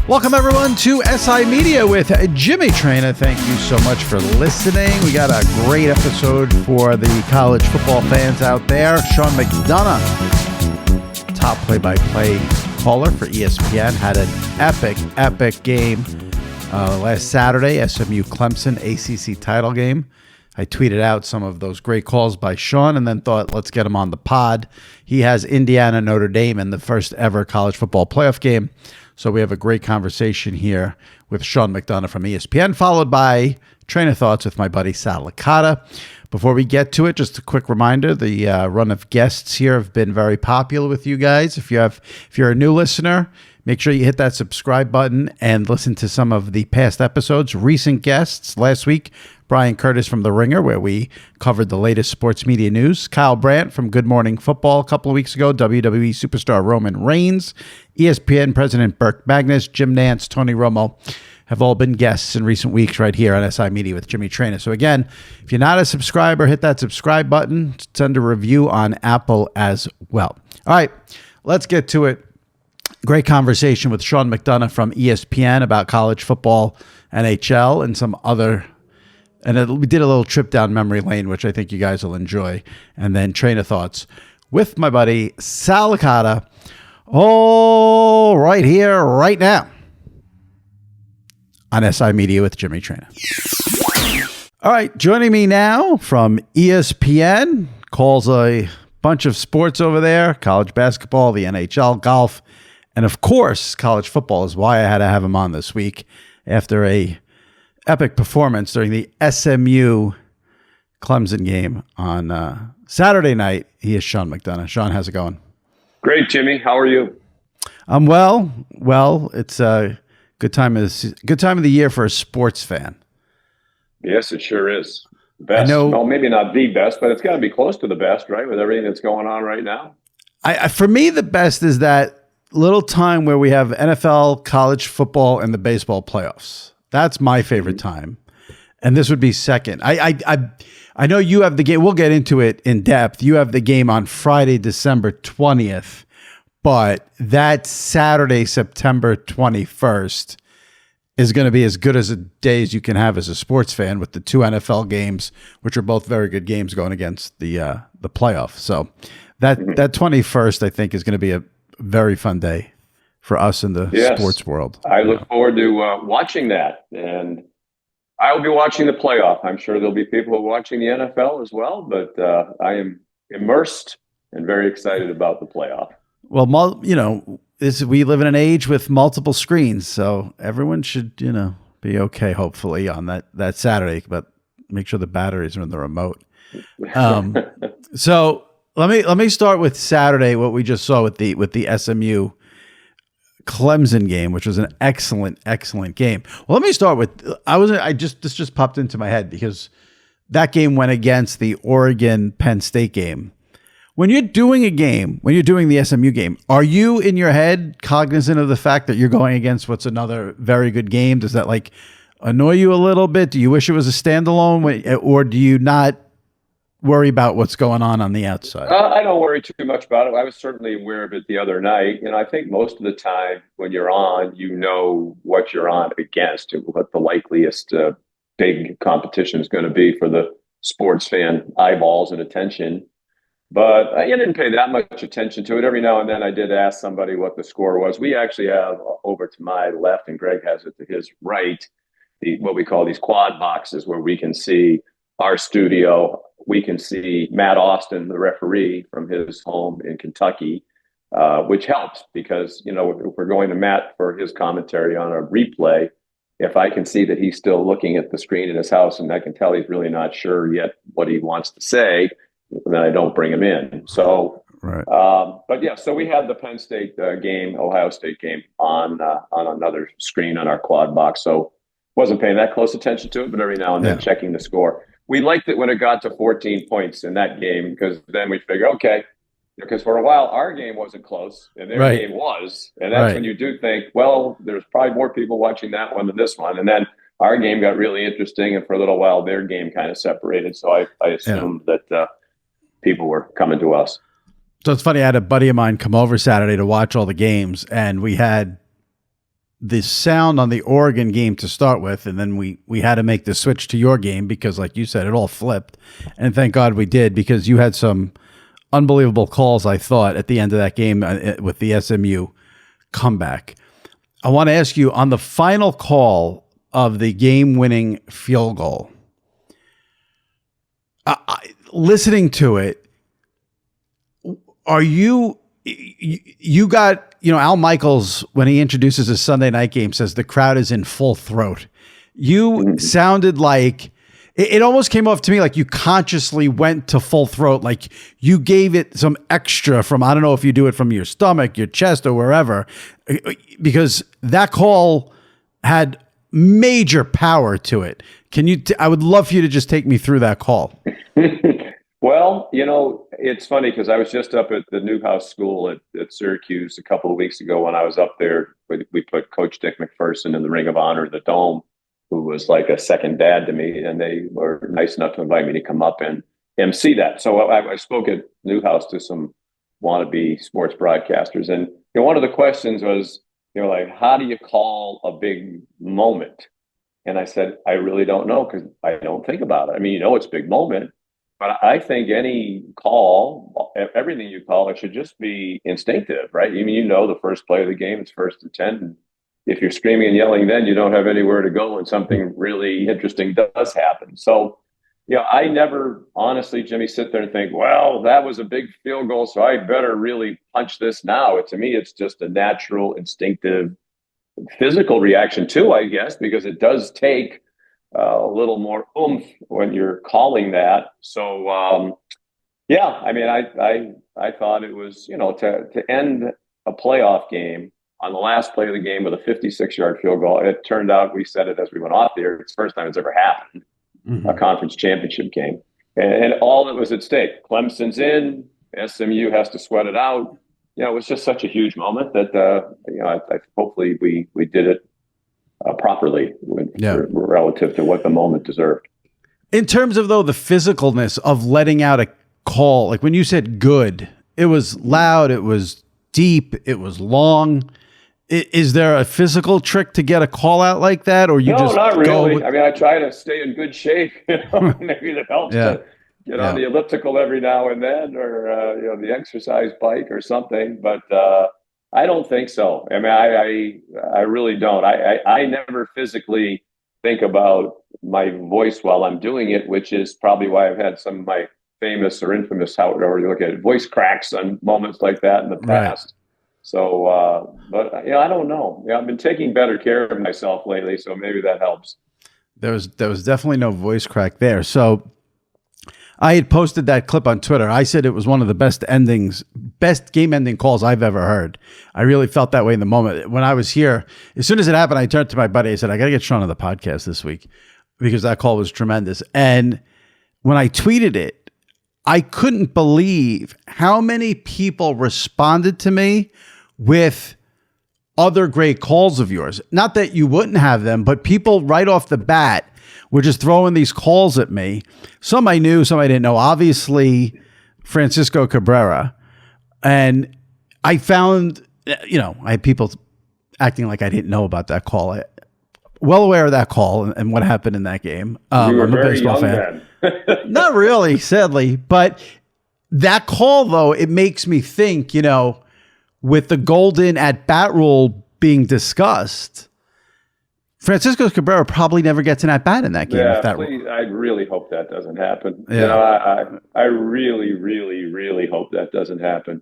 Welcome, everyone, to SI Media with Jimmy Traina. Thank you so much for listening. We got a great episode for the college football fans out there. Sean McDonough, top play-by-play caller for ESPN, had an epic game last Saturday, SMU Clemson ACC title game. I tweeted out some of those great calls by Sean and then thought, let's get him on the pod. He has Indiana-Notre Dame in the first ever college football playoff game. So we have a great conversation here with Sean McDonough from ESPN, followed by Traina Thoughts with my buddy Sal Licata. Before we get to it, just a quick reminder, the run of guests here have been very popular with you guys. If you're a new listener, make sure you hit that subscribe button and listen to some of the past episodes. Recent guests last week, Brian Curtis from The Ringer, where we covered the latest sports media news. Kyle Brandt from Good Morning Football a couple of weeks ago. WWE superstar Roman Reigns. ESPN President Burke Magnus. Jim Nance, Tony Romo have all been guests in recent weeks right here on SI Media with Jimmy Traina. So again, if you're not a subscriber, hit that subscribe button. Send a review on Apple as well. All right, let's get to it. Great conversation with Sean McDonough from ESPN about college football, NHL, and some other. And we did a little trip down memory lane, which I think you guys will enjoy. And then Traina Thoughts with my buddy Sal Licata. Oh, right here, right now on SI Media with Jimmy Traina. All right, joining me now from ESPN, calls a bunch of sports over there, college basketball, the NHL, golf, and of course, college football is why I had to have him on this week after a epic performance during the SMU Clemson game on Saturday night. He is Sean McDonough. Sean, how's it going? Great, Jimmy. How are you? I'm well. Well, it's a good time of the year for a sports fan. Yes, it sure is. Best. Well, maybe not the best, but it's got to be close to the best, right? With everything that's going on right now. For me, the best is that little time where we have NFL, college football, and the baseball playoffs. That's my favorite time. And this would be second. I know you have the game. We'll get into it in depth. You have the game on Friday, December 20th, but that Saturday, September 21st is going to be as good as a day as you can have as a sports fan with the two NFL games, which are both very good games going against the playoff. So that 21st, I think, is going to be a very fun day for us in the sports world. I look forward to watching that, and I'll be watching the playoff. I'm sure there'll be people who are watching the NFL as well, but I am immersed and very excited about the playoff. Well, we live in an age with multiple screens, so everyone should, be okay, hopefully, on that Saturday, but make sure the batteries are in the remote. So let me start with Saturday, what we just saw with the SMU Clemson game, which was an excellent game. Well, let me start with this just popped into my head because that game went against the Oregon Penn State game. When you're doing the SMU game, are you in your head cognizant of the fact that you're going against what's another very good game? Does that annoy you a little bit? Do you wish it was a standalone, or do you not worry about what's going on the outside? I don't worry too much about it. I was certainly aware of it the other night. I think most of the time when you're on, you know what you're on against, what the likeliest big competition is going to be for the sports fan eyeballs and attention. But I didn't pay that much attention to it. Every now and then I did ask somebody what the score was. We actually have over to my left, and Greg has it to his right, what we call these quad boxes where we can see our studio. We can see Matt Austin, the referee, from his home in Kentucky, which helps because, if we're going to Matt for his commentary on a replay, if I can see that he's still looking at the screen in his house and I can tell he's really not sure yet what he wants to say, then I don't bring him in. So, right. So we had the Penn State game, Ohio State game on another screen on our quad box. So wasn't paying that close attention to it, but every now and then checking the score. We liked it when it got to 14 points in that game because then we figure, okay, because for a while our game wasn't close and their game was. And that's when you do think, well, there's probably more people watching that one than this one. And then our game got really interesting, and for a little while their game kind of separated. So I assumed that people were coming to us. So it's funny, I had a buddy of mine come over Saturday to watch all the games, and we had the sound on the Oregon game to start with, and then we had to make the switch to your game because, like you said, it all flipped. And thank God we did, because you had some unbelievable calls, I thought, at the end of that game with the SMU comeback. I want to ask you, on the final call of the game-winning field goal, listening to it, are you got, Al Michaels, when he introduces his Sunday night game, says the crowd is in full throat. You sounded like, it almost came off to me like you consciously went to full throat. Like you gave it some extra from, I don't know if you do it from your stomach, your chest, or wherever, because that call had major power to it. Can you, I would love for you to just take me through that call. Well, it's funny because I was just up at the Newhouse School at Syracuse a couple of weeks ago when I was up there. We put Coach Dick McPherson in the Ring of Honor, the Dome, who was like a second dad to me, and they were nice enough to invite me to come up and MC that. So I spoke at Newhouse to some wannabe sports broadcasters, and one of the questions was, like, how do you call a big moment? And I said, I really don't know, because I don't think about it. I mean, it's a big moment. But I think any call, everything you call it, should just be instinctive, right? I mean, the first play of the game, it's 1st and 10. And if you're screaming and yelling, then you don't have anywhere to go when something really interesting does happen. So, I never honestly, Jimmy, sit there and think, well, that was a big field goal, so I better really punch this now. To me, it's just a natural, instinctive, physical reaction too, I guess, because it does take a little more oomph when you're calling that. So, I mean, I thought it was, to end a playoff game on the last play of the game with a 56-yard field goal. It turned out, we said it as we went off there, it's the first time it's ever happened, a conference championship game. And all that was at stake. Clemson's in, SMU has to sweat it out. It was just such a huge moment that, I hopefully we did it properly relative to what the moment deserved. In terms of, though, the physicalness of letting out a call, like when you said good, it was loud, it was deep, it was long. Is there a physical trick to get a call out like that, or No, not really. I mean, I try to stay in good shape. Maybe that helps to get on the elliptical every now and then, or the exercise bike or something. But I don't think so. I mean, I really don't. I never physically think about my voice while I'm doing it, which is probably why I've had some of my famous or infamous, however you look at it, voice cracks on moments like that in the past. Right. So, but I don't know. I've been taking better care of myself lately, so maybe that helps. There was definitely no voice crack there. So I had posted that clip on Twitter. I said it was one of the best game-ending calls I've ever heard. I really felt that way in the moment. When I was here, as soon as it happened, I turned to my buddy. I said, I got to get Sean on the podcast this week because that call was tremendous. And when I tweeted it, I couldn't believe how many people responded to me with other great calls of yours. Not that you wouldn't have them, but people right off the bat were just throwing these calls at me. Some I knew, some I didn't know. Obviously, Francisco Cabrera. And I found, I had people acting like I didn't know about that call. Well aware of that call and what happened in that game. You were I'm a baseball fan. Not really, sadly. But that call, though, it makes me think, with the golden at-bat rule being discussed, Francisco Cabrera probably never gets an at-bat in that game. Yeah, I really hope that doesn't happen. Yeah. I really, really, really hope that doesn't happen.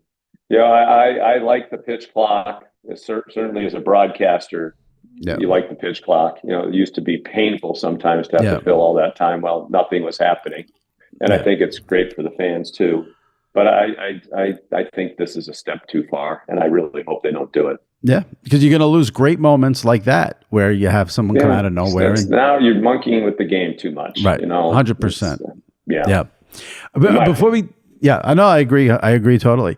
I like the pitch clock. Certainly as a broadcaster, you like the pitch clock. It used to be painful sometimes to have to fill all that time while nothing was happening. And I think it's great for the fans too. But I think this is a step too far, and I really hope they don't do it. Yeah, because you're going to lose great moments like that where you have someone come out of nowhere. Now you're monkeying with the game too much. Right, 100%. Yeah. Before we, I know, I agree. I agree totally.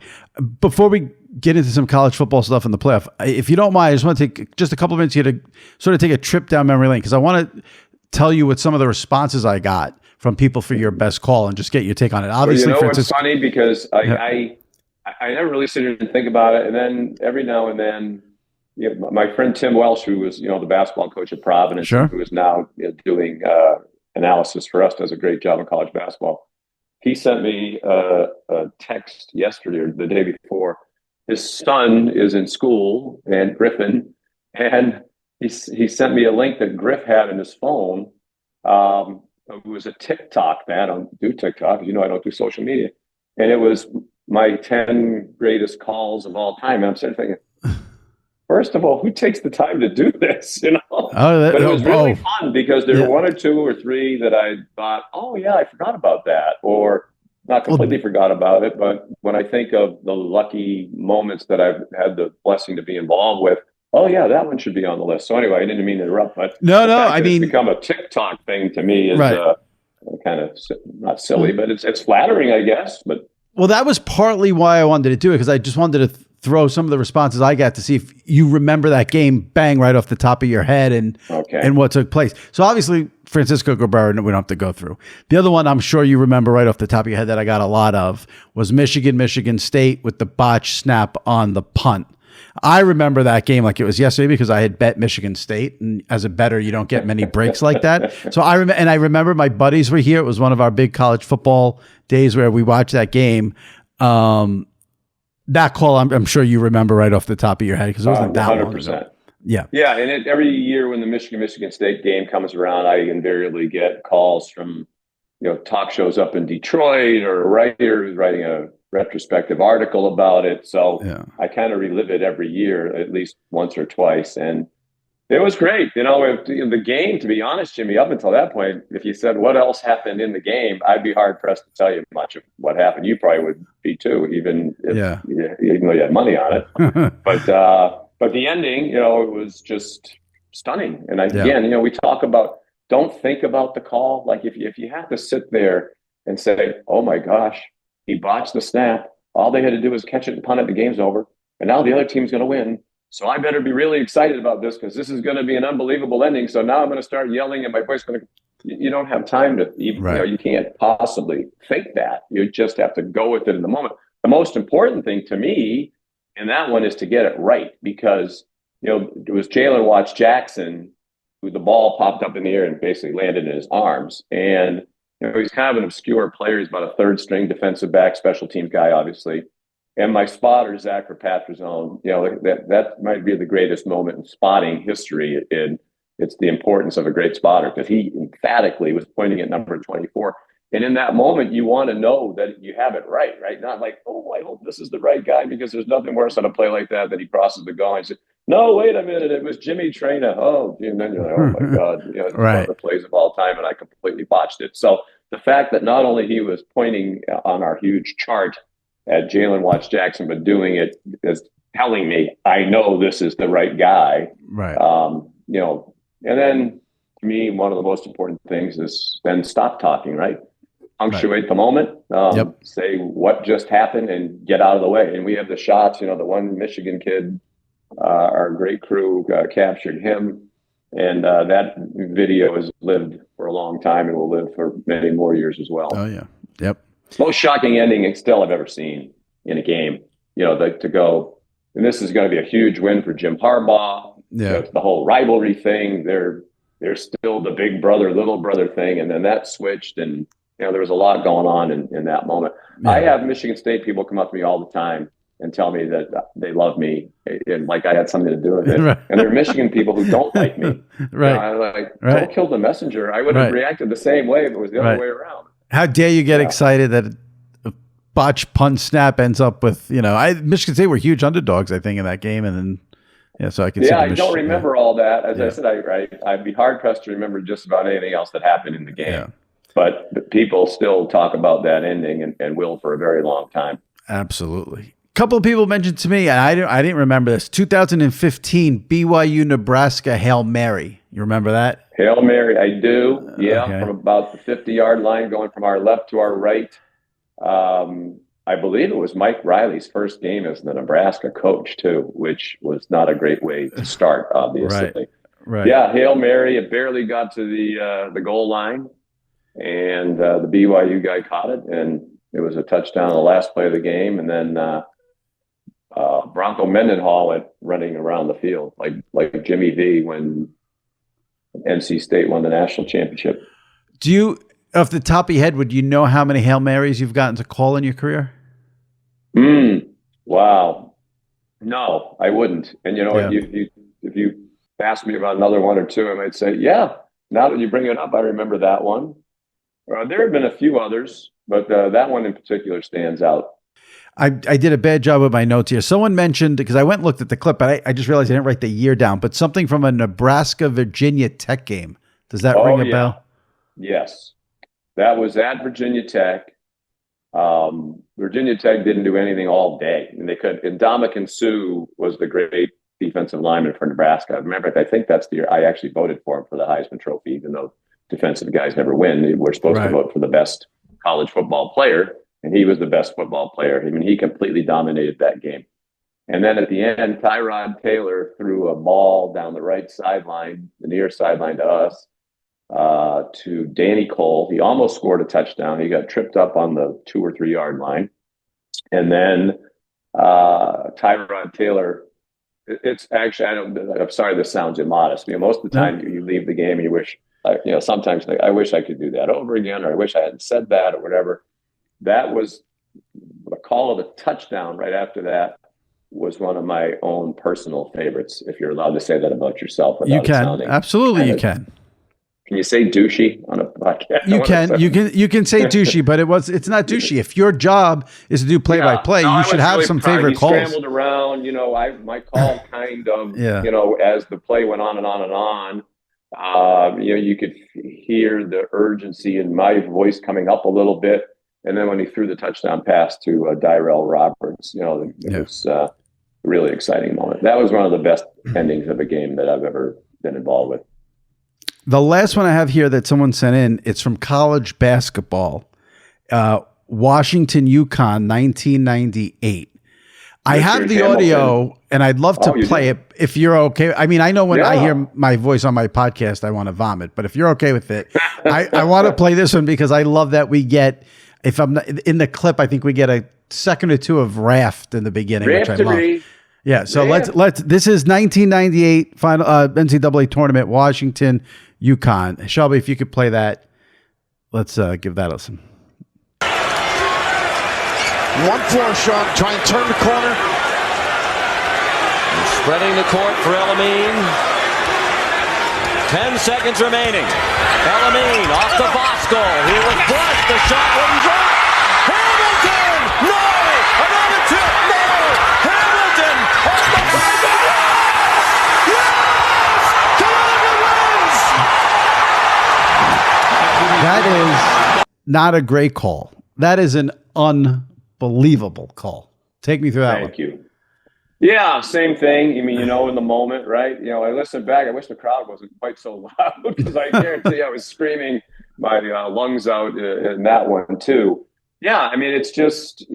Before we get into some college football stuff in the playoff, if you don't mind, I just want to take just a couple of minutes here to sort of take a trip down memory lane because I want to tell you what some of the responses I got from people for your best call and just get your take on it. Obviously, it's funny because I never really sit here and think about it. And then every now and then Yeah, my friend Tim Welsh, who was, the basketball coach at Providence, Sure. who is now doing analysis for us, does a great job in college basketball. He sent me a text yesterday or the day before. His son is in school and Griffin, and he sent me a link that Griff had in his phone. It was a TikTok, man. I don't do TikTok. I don't do social media. And it was my 10 greatest calls of all time. And I'm sitting thinking, first of all, who takes the time to do this? But it was really fun because there were one or two or three that I thought, oh yeah, I forgot about that, or not completely forgot about it. But when I think of the lucky moments that I've had the blessing to be involved with, oh yeah, that one should be on the list. So anyway, I didn't mean to interrupt, but no, I mean, it's become a TikTok thing to me is right. Kind of not silly, but it's flattering, I guess. But well, that was partly why I wanted to do it, because I just wanted to throw some of the responses I got to see if you remember that game bang right off the top of your head and what took place. So obviously Francisco Cabrera, we don't have to go through. The other one I'm sure you remember right off the top of your head that I got a lot of was Michigan State with the botch snap on the punt. I remember that game like it was yesterday because I had bet Michigan State, and as a bettor, you don't get many breaks like that. So I remember my buddies were here. It was one of our big college football days where we watched that game. That call, I'm sure you remember right off the top of your head because it wasn't that 100%. Long ago. Yeah. Yeah. And every year when the Michigan State game comes around, I invariably get calls from, talk shows up in Detroit or a writer who's writing a retrospective article about it. So I kind of relive it every year, at least once or twice. And it was great. The game, to be honest, Jimmy, up until that point, if you said what else happened in the game, I'd be hard pressed to tell you much of what happened. You probably would be too, even though you had money on it. But the ending, it was just stunning. And again, we talk about, don't think about the call. Like if you have to sit there and say, oh my gosh, he botched the snap. All they had to do was catch it and punt it. The game's over. And now the other team's going to win. So I better be really excited about this because this is going to be an unbelievable ending. So now I'm going to start yelling and my voice is going to, you don't have time to even, you can't possibly think that. You just have to go with it in the moment. The most important thing to me in that one is to get it right because, it was Jalen Watts Jackson who the ball popped up in the air and basically landed in his arms. And, he's kind of an obscure player. He's about a third string defensive back, special teams guy, obviously. And my spotter, Zach Patrazone, that might be the greatest moment in spotting history. And it's the importance of a great spotter because he emphatically was pointing at number 24. And in that moment, you want to know that you have it right? Not like, oh, I hope this is the right guy because there's nothing worse on a play like that he crosses the goal and says, no, wait a minute, it was Jimmy Traina. Oh, and then you're like, oh my God, it's one of the plays of all time, and I completely botched it. So the fact that not only he was pointing on our huge chart at Jalen Watts Jackson, but doing it is telling me I know this is the right guy. Right. And then to me, one of the most important things is then stop talking, right? Punctuate the moment, say what just happened and get out of the way. And we have the shots, the one Michigan kid, our great crew captured him. And that video has lived for a long time and will live for many more years as well. Oh, yeah. Yep. Most shocking ending still I've ever seen in a game, to go, and this is going to be a huge win for Jim Harbaugh. Yeah. The whole rivalry thing. They're still the big brother, little brother thing. And then that switched and, there was a lot going on in that moment. Yeah. I have Michigan State people come up to me all the time and tell me that they love me and like I had something to do with it. Right. And there are Michigan people who don't like me. Right. I'm like, don't kill the messenger. I would have reacted the same way if it was the other way around. How dare you get excited that a botch punt snap ends up with, Michigan State were huge underdogs, I think, in that game. And then, so I could see I don't remember all that. As I said, I'd be hard pressed to remember just about anything else that happened in the game. Yeah. But people still talk about that ending and will for a very long time. Absolutely. A couple of people mentioned to me, and I didn't remember this, 2015 BYU Nebraska Hail Mary. You remember that? Hail Mary, I do. Yeah, okay. From about the 50-yard line, going from our left to our right. I believe it was Mike Riley's first game as the Nebraska coach, too, which was not a great way to start, obviously. Right. Yeah, Hail Mary. It barely got to the goal line, and the BYU guy caught it, and it was a touchdown on the last play of the game. And then Bronco Mendenhall went running around the field like Jimmy V when NC State won the national championship. Do you, off the top of your head, would you know how many Hail Marys you've gotten to call in your career? Wow. No, I wouldn't. And Yeah. if you asked me about another one or two, I might say, yeah. Now that you bring it up, I remember that one. There have been a few others, but that one in particular stands out. I did a bad job with my notes here. Someone mentioned, because I went and looked at the clip, but I just realized I didn't write the year down, but something from a Nebraska-Virginia Tech game. Does that ring a bell? Yes. That was at Virginia Tech. Virginia Tech didn't do anything all day. And Ndamukong Suh was the great defensive lineman for Nebraska. Remember, I think that's the year I actually voted for him for the Heisman Trophy, even though defensive guys never win. We're supposed to vote for the best college football player, and he was the best football player. I mean, he completely dominated that game. And then at the end, Tyrod Taylor threw a ball down the right sideline, the near sideline to us, to Danny Cole. He almost scored a touchdown. He got tripped up on the 2 or 3 yard line. And then Tyrod Taylor, it's actually, I'm sorry, this sounds immodest. Most of the time you leave the game and you wish, sometimes I wish I could do that over again, or I wish I hadn't said that or whatever. That was the call of the touchdown right after that was one of my own personal favorites, if you're allowed to say that about yourself. You can. Absolutely, you can. Can you say douchey on a podcast? You can say douchey, but it's not douchey. If your job is to do play-by-play, you should have some favorite calls. He scrambled around, my call kind of, as the play went on and on and on, you could hear the urgency in my voice coming up a little bit. And then when he threw the touchdown pass to Dyrell Roberts, it was a really exciting moment. That was one of the best endings of a game that I've ever been involved with. The last one I have here that someone sent in, it's from college basketball, Washington, UConn, 1998. I have the audio, and I'd love to play it if you're okay. I mean, I know when I hear my voice on my podcast, I want to vomit. But if you're okay with it, I want to play this one because I love that we get, if I'm not, in the clip, I think we get a second or two of Raft in the beginning, which I love. Yeah, so let's this is 1998 final NCAA tournament, Washington, UConn. Shelby, if you could play that, let's give that a listen. 1-4 shot, try and turn the corner. And spreading the court for Elamine. 10 seconds remaining. Elamine off to Bosco. He was blessed. The shot wouldn't drop. Hamilton! No! Another tip! No! Hamilton! Off the buzzer! Yes! Connecticut wins! That is not a great call. That is an unbelievable call. Take me through that one. Thank you. Yeah, same thing. I mean, in the moment, right? I listened back. I wish the crowd wasn't quite so loud because I guarantee I was screaming my lungs out in that one too. Yeah, I mean, it's just,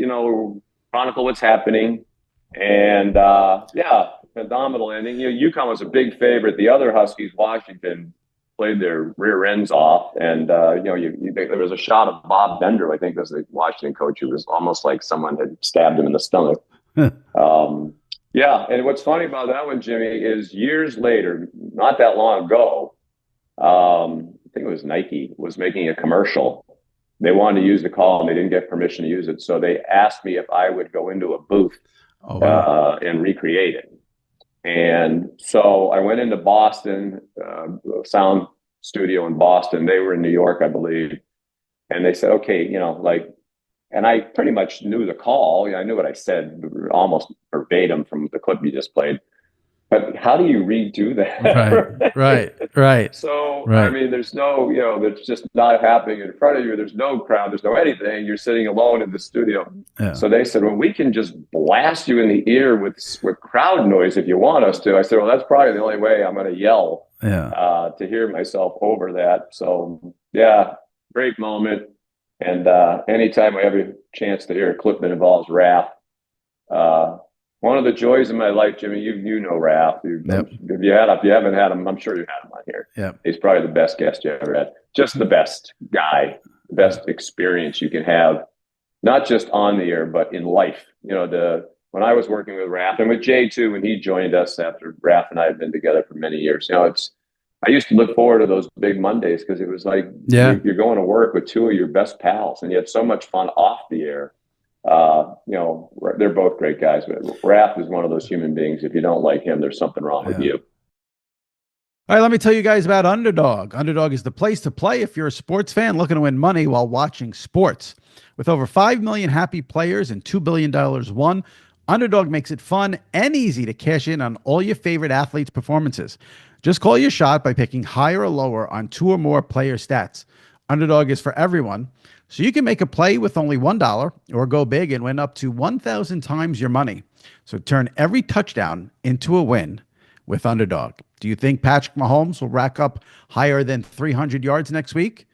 chronicle what's happening. And phenomenal ending. UConn was a big favorite. The other Huskies, Washington, played their rear ends off. And, there was a shot of Bob Bender, I think was the Washington coach, who was almost like someone had stabbed him in the stomach. And what's funny about that one, Jimmy, is years later, not that long ago, I think it was Nike was making a commercial. They wanted to use the call and they didn't get permission to use it. So they asked me if I would go into a booth and recreate it. And so I went into Boston, sound studio in Boston. They were in New York, I believe. And they said, okay, and I pretty much knew the call. I knew what I said almost verbatim from the clip you just played. But how do you redo that? Right. So, I mean, there's no, that's just not happening in front of you. There's no crowd. There's no anything. You're sitting alone in the studio. Yeah. So they said, well, we can just blast you in the ear with crowd noise if you want us to. I said, well, that's probably the only way I'm going to yell to hear myself over that. So, yeah, great moment. And anytime I have a chance to hear a clip that involves Raph, one of the joys of my life, Jimmy, you know Raph. If you haven't had him, I'm sure you've had him on here. Yep. He's probably the best guest you ever had. Just the best guy, the best experience you can have, not just on the air, but in life. The when I was working with Raph and with Jay too, when he joined us after Raph and I had been together for many years, I used to look forward to those big Mondays because it was like you're going to work with two of your best pals and you had so much fun off the air. They're both great guys, but Raph is one of those human beings. If you don't like him, there's something wrong with you. All right, let me tell you guys about Underdog. Underdog is the place to play if you're a sports fan looking to win money while watching sports. With over 5 million happy players and $2 billion won, Underdog makes it fun and easy to cash in on all your favorite athletes' performances. Just call your shot by picking higher or lower on 2 or more player stats. Underdog is for everyone, so you can make a play with only $1 or go big and win up to 1,000 times your money. So turn every touchdown into a win with Underdog. Do you think Patrick Mahomes will rack up higher than 300 yards next week?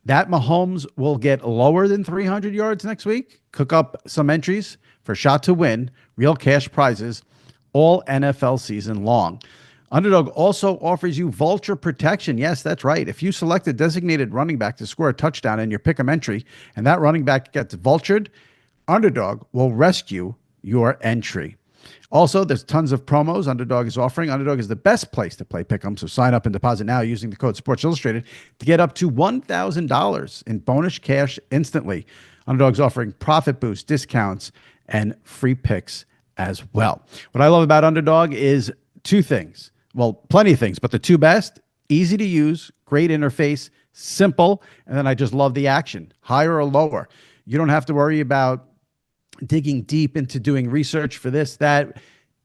That Mahomes will get lower than 300 yards next week? Cook up some entries for Shot to Win, real cash prizes, all NFL season long. Underdog also offers you vulture protection. Yes, that's right. If you select a designated running back to score a touchdown in your pick'em entry and that running back gets vultured, Underdog will rescue your entry. Also, there's tons of promos Underdog is offering. Underdog is the best place to play pick'em, so sign up and deposit now using the code Sports Illustrated to get up to $1,000 in bonus cash instantly. Underdog's offering profit boost, discounts, and free picks as well. What I love about Underdog is 2 things. Well, plenty of things, but the 2 best, easy to use, great interface, simple, and then I just love the action, higher or lower. You don't have to worry about digging deep into doing research for this, that.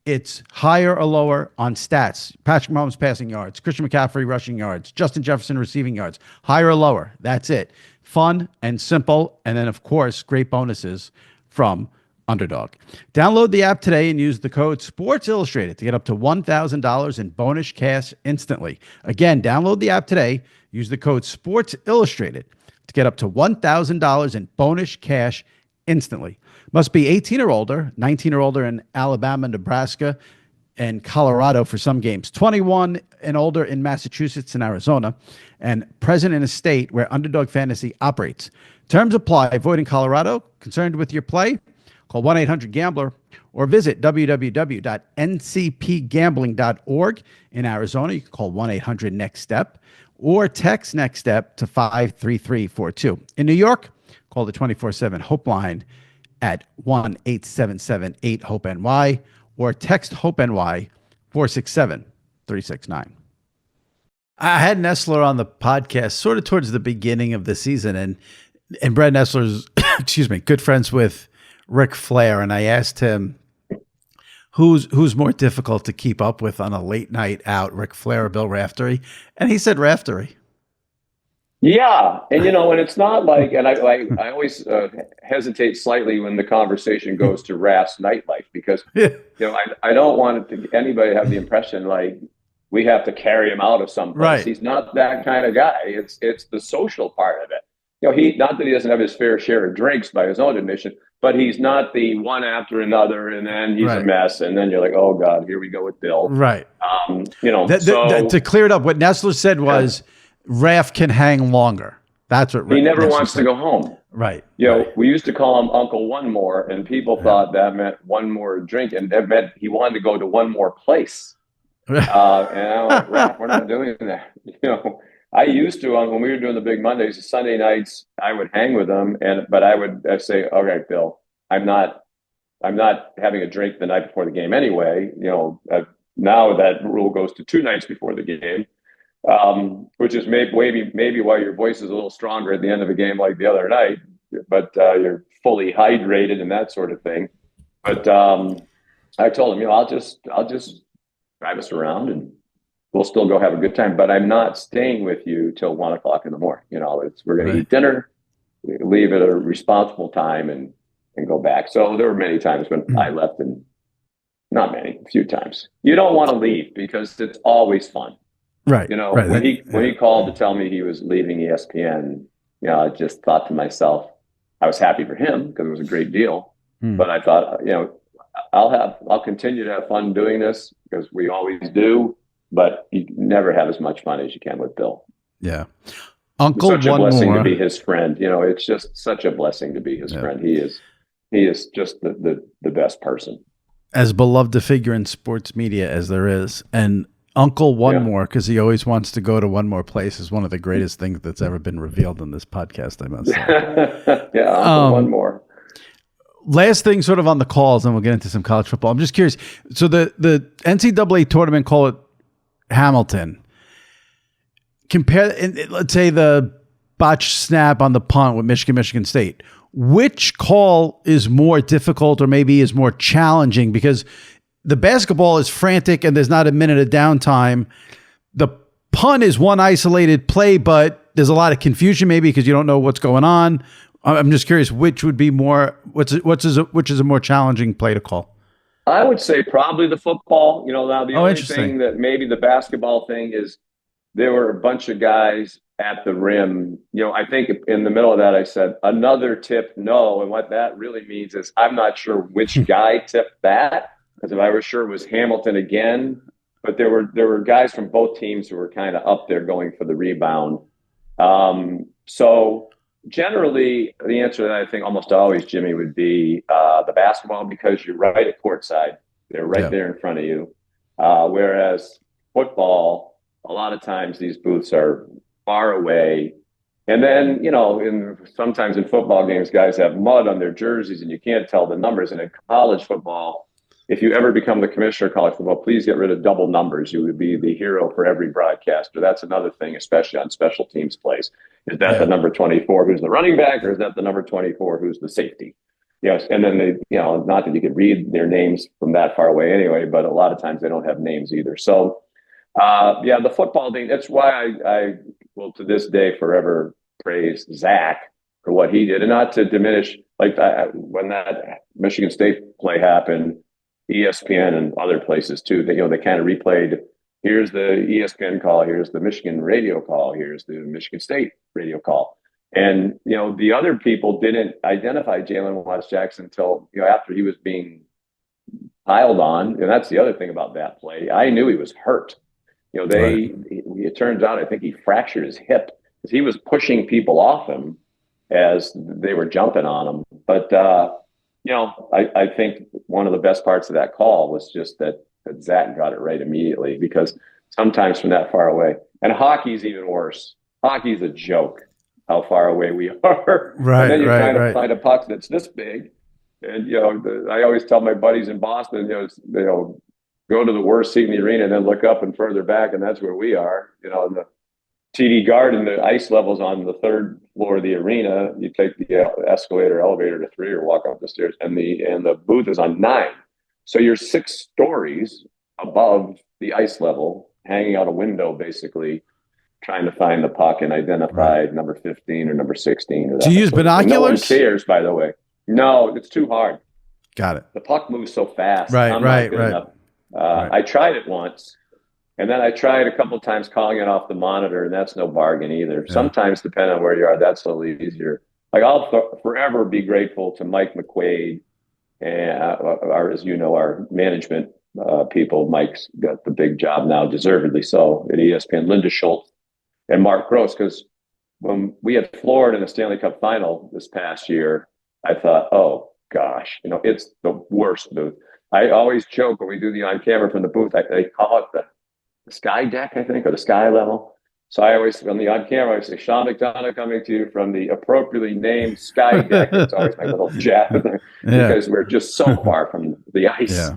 It's higher or lower on stats. Patrick Mahomes passing yards, Christian McCaffrey rushing yards, Justin Jefferson receiving yards. Higher or lower. That's it. Fun and simple. And then, of course, great bonuses from Underdog. Download the app today and use the code Sports Illustrated to get up to $1,000 in bonus cash instantly. Again, download the app today. Use the code Sports Illustrated to get up to $1,000 in bonus cash instantly. Must be 18 or older, 19 or older in Alabama, Nebraska, and Colorado for some games, 21 and older in Massachusetts and Arizona, and present in a state where Underdog Fantasy operates. Terms apply. Void in Colorado. Concerned with your play? Call 1-800-GAMBLER or visit www.ncpgambling.org. In Arizona, you can call 1-800-NEXT-STEP or text NEXT STEP to 53342. In New York, call the 24/7 Hope line at 1-877-8-HOPE-NY or text HOPE-NY 467-369. I had Nessler on the podcast sort of towards the beginning of the season, and Brett Nessler's, good friends with Ric Flair, and I asked him who's more difficult to keep up with on a late night out, Ric Flair or Bill Raftery, and he said Raftery. Yeah, and and it's not like, and I always hesitate slightly when the conversation goes to Raph's nightlife because I don't want anybody to have the impression like we have to carry him out of some place. Right. He's not that kind of guy. It's the social part of it. He not that he doesn't have his fair share of drinks by his own admission, but he's not the one after another, and then he's a mess, and then you're like, oh God, here we go with Bill. Right. To clear it up, what Nessler said was. Raph can hang longer. That's what he never wants to go home. Right. We used to call him Uncle One More, and people thought that meant one more drink, and that meant he wanted to go to one more place. And I'm like, Raph, we're not doing that. I used to when we were doing the big Mondays, Sunday nights, I would hang with him, but I'd say, all right, Bill, I'm not having a drink the night before the game anyway. Now that rule goes to 2 nights before the game. Which is maybe why your voice is a little stronger at the end of a game like the other night, but you're fully hydrated and that sort of thing. But I told him, I'll just drive us around and we'll still go have a good time. But I'm not staying with you till 1:00 in the morning. We're going to eat dinner, leave at a responsible time, and go back. So there were many times when I left, and not many, a few times. You don't want to leave because it's always fun. Right. When he called to tell me he was leaving ESPN, I just thought to myself, I was happy for him because it was a great deal. But I thought, I'll continue to have fun doing this because we always do, but you never have as much fun as you can with Bill. Yeah. Uncle It's such One a blessing More. to be his friend. It's just such a blessing to be his friend. He is he is just the best person. As beloved a figure in sports media as there is. And Uncle One More, because he always wants to go to one more place, is one of the greatest things that's ever been revealed in this podcast, I must say. Yeah, Uncle One More. Last thing sort of on the calls, and we'll get into some college football. I'm just curious. So the NCAA tournament, call it Hamilton. Compare, let's say, the botched snap on the punt with Michigan State. Which call is more difficult or maybe is more challenging? Because the basketball is frantic and there's not a minute of downtime. The punt is one isolated play, but there's a lot of confusion maybe because you don't know what's going on. I'm just curious, which would be more, which is a more challenging play to call? I would say probably the football. Now the only thing that maybe the basketball thing is there were a bunch of guys at the rim. I think in the middle of that, I said another tip, no. And what that really means is I'm not sure which guy tipped that, because if I was sure it was Hamilton again, but there were guys from both teams who were kind of up there going for the rebound. So generally, the answer that I think almost always, Jimmy, would be the basketball, because you're right at courtside. They're right there in front of you. Whereas football, a lot of times these booths are far away. And then, sometimes in football games, guys have mud on their jerseys and you can't tell the numbers. And in college football, if you ever become the commissioner of college football, please get rid of double numbers. You would be the hero for every broadcaster. That's another thing, especially on special teams plays. Is that the number 24 who's the running back, or is that the number 24 who's the safety? Yes. And then they, not that you could read their names from that far away anyway, but a lot of times they don't have names either. So, the football thing, that's why I will to this day forever praise Zach for what he did, and not to diminish, like when that Michigan State play happened, ESPN and other places too, they kind of replayed, here's the ESPN call, here's the Michigan radio call, here's the Michigan State radio call. And, the other people didn't identify Jalen Watts-Jackson until, after he was being piled on. And that's the other thing about that play. I knew he was hurt. It turns out, I think he fractured his hip because he was pushing people off him as they were jumping on him. But, I think one of the best parts of that call was just that Zach got it right immediately, because sometimes from that far away, and hockey's even worse. Hockey's a joke how far away we are. Right, and then you're trying to find a puck that's this big. And, I always tell my buddies in Boston, go to the worst seat in the arena and then look up and further back, and that's where we are. In the TD Garden, the ice level's on the third floor of the arena. You take the escalator, elevator to 3, or walk up the stairs, and the booth is on 9. So you're 6 stories above the ice level, hanging out a window, basically, trying to find the puck and identify number 15 or number 16. Do you use binoculars? No one cares, by the way. No, it's too hard. Got it. The puck moves so fast. Right. I tried it once, and then I tried a couple of times calling it off the monitor, and that's no bargain either. Yeah. Sometimes, depending on where you are, that's a little easier. Like, I'll forever be grateful to Mike McQuaid and our management people. Mike's got the big job now, deservedly so, at ESPN. Linda Schultz and Mark Gross, because when we had Florida in the Stanley Cup final this past year, I thought, oh gosh, it's the worst booth. I always joke when we do the on camera from the booth, they call it the sky deck, I think, or the sky level. So I always, on the on camera, I say, Sean McDonough coming to you from the appropriately named sky deck. It's always my little jab because we're just so far from the ice.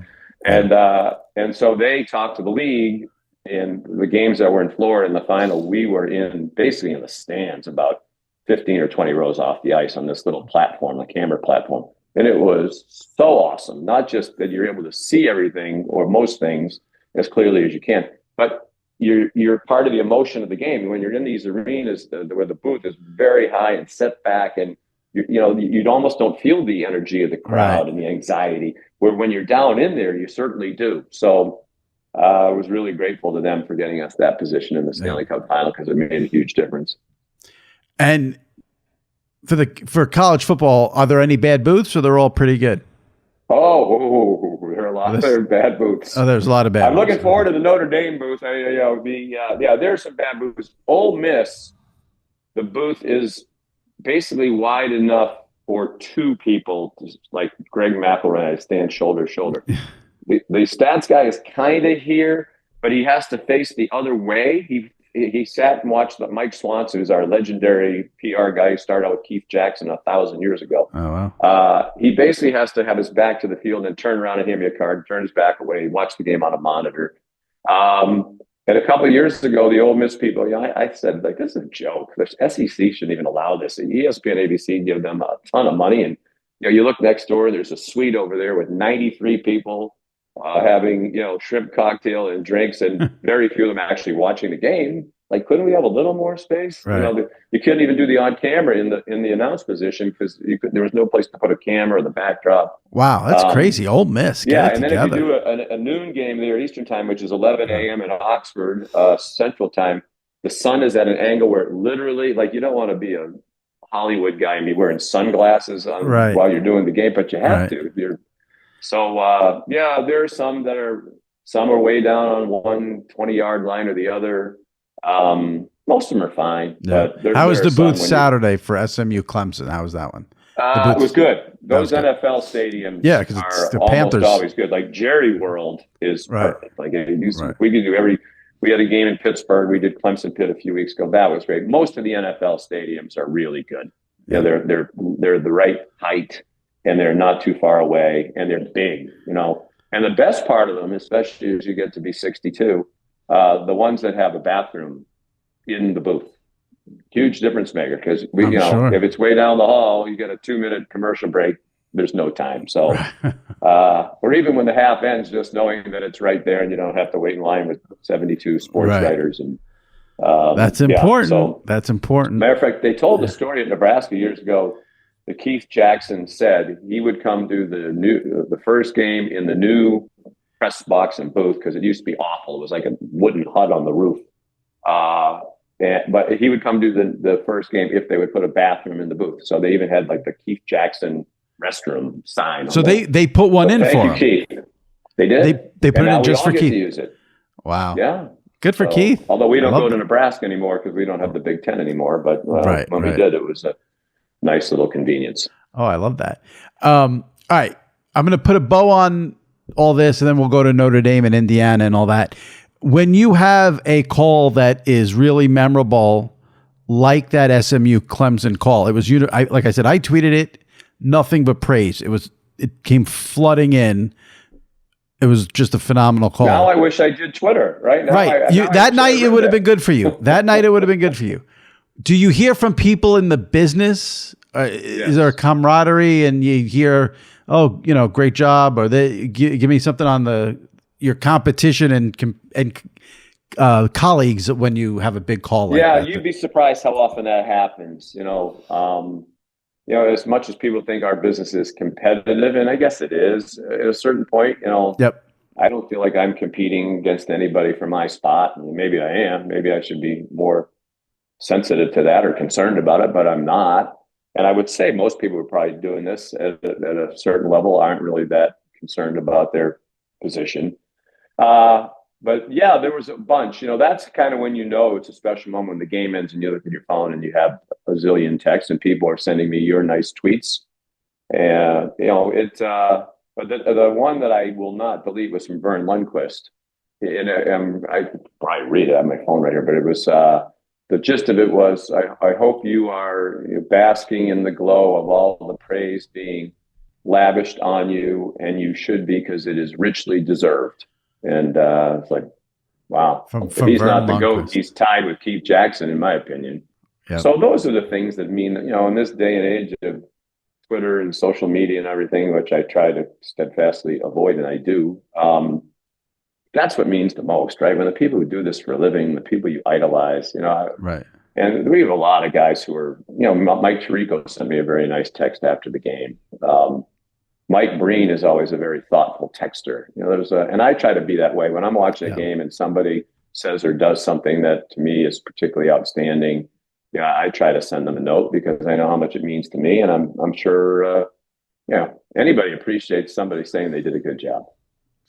Yeah. And so they talked to the league, and the games that were in Florida in the final, we were basically in the stands about 15 or 20 rows off the ice on this little platform, the camera platform. And it was so awesome. Not just that you're able to see everything or most things as clearly as you can, but you're part of the emotion of the game. When you're in these arenas where the booth is very high and set back, and you almost don't feel the energy of the crowd and the anxiety, where when you're down in there, you certainly do. So I was really grateful to them for getting us that position in the Stanley Cup final, because it made a huge difference. And for college football, are there any bad booths, or they're all pretty good? Oh, there are a lot of bad booths. Oh, there's a lot of bad. I'm looking forward to the Notre Dame booth. There's some bad booths. Ole Miss, the booth is basically wide enough for two people, like Greg McElroy, stand shoulder to shoulder. The stats guy is kind of here, but he has to face the other way. He sat and watched Mike Swanson, who's our legendary PR guy who started out with Keith Jackson 1,000 years ago. Oh, wow. He basically has to have his back to the field and turn around and hand me a card, turn his back away, watch the game on a monitor. And a couple of years ago, the Ole Miss people, I said, like, this is a joke. The SEC shouldn't even allow this. ESPN, ABC give them a ton of money. And, you look next door, there's a suite over there with 93 people having, shrimp cocktail and drinks, and very few of them actually watching the game. Like, couldn't we have a little more space? Right. You couldn't even do the on camera in the announce position because there was no place to put a camera or the backdrop. Wow, that's crazy. Ole Miss, yeah. get it And together. then if you do a noon game there Eastern time, which is 11 a.m. in Oxford Central time, the sun is at an angle where it literally, like, you don't want to be a Hollywood guy and be wearing sunglasses on while you're doing the game, but you have to. So there are some are way down on one 20-yard line or the other. Most of them are fine. Yeah. But How was the booth Saturday for SMU Clemson? How was that one? It was good. Those NFL stadiums because are the almost Panthers always good. Like Jerry World is perfect. Like we could do we had a game in Pittsburgh. We did Clemson Pitt a few weeks ago. That was great. Most of the NFL stadiums are really good. Yeah, they're the right height and they're not too far away and they're big, And the best part of them, especially as you get to be 62, the ones that have a bathroom in the booth. Huge difference maker because if it's way down the hall, you get a 2-minute commercial break. There's no time. So, or even when the half ends, just knowing that it's right there and you don't have to wait in line with 72 sports writers. And that's important. So, that's important. Matter of fact, they told the story at Nebraska years ago that Keith Jackson said he would come do the first game in the new press box and booth because it used to be awful. It was like a wooden hut on the roof. But he would come do the first game if they would put a bathroom in the booth. So they even had like the Keith Jackson restroom sign. So they put one in for him. Keith. They did. They put it in just for Keith. To use it. Wow. Yeah. Good for Keith. Although we don't go to Nebraska anymore because we don't have the Big Ten anymore. But when we did, it was a nice little convenience. Oh, I love that. All right. I'm going to put a bow on all this, and then we'll go to Notre Dame and Indiana and all that. When you have a call that is really memorable, like that SMU Clemson call, it was like I said, I tweeted it, nothing but praise. It came flooding in. It was just a phenomenal call. Now I wish I did Twitter, right? That night it would have been good for you. That night it would have been good for you. Do you hear from people in the business? Yes. Is there a camaraderie, and you hear, great job, or they give me something on your competition and colleagues when you have a big call like that? Yeah, you'd be surprised how often that happens. As much as people think our business is competitive, and I guess it is at a certain point, Yep. I don't feel like I'm competing against anybody for my spot. Maybe I am. Maybe I should be more sensitive to that or concerned about it, but I'm not. And I would say most people who are probably doing this at a certain level aren't really that concerned about their position. But yeah, there was a bunch. That's kind of when it's a special moment when the game ends and you look at your phone and you have a zillion texts and people are sending me your nice tweets. And but the one that I will not delete was from Verne Lundquist. And I could probably read it on my phone right here, but it was the gist of it was, I hope you are basking in the glow of all the praise being lavished on you, and you should be because it is richly deserved. And it's like, wow. If he's not the GOAT, he's tied with Keith Jackson, in my opinion. Yep. So those are the things that mean, in this day and age of Twitter and social media and everything, which I try to steadfastly avoid, and I do, that's what means the most, right? When the people who do this for a living, the people you idolize, right. And we have a lot of guys who are, Mike Tirico sent me a very nice text after the game. Mike Breen is always a very thoughtful texter. And I try to be that way when I'm watching a game and somebody says or does something that to me is particularly outstanding. I try to send them a note because I know how much it means to me, and I'm sure anybody appreciates somebody saying they did a good job.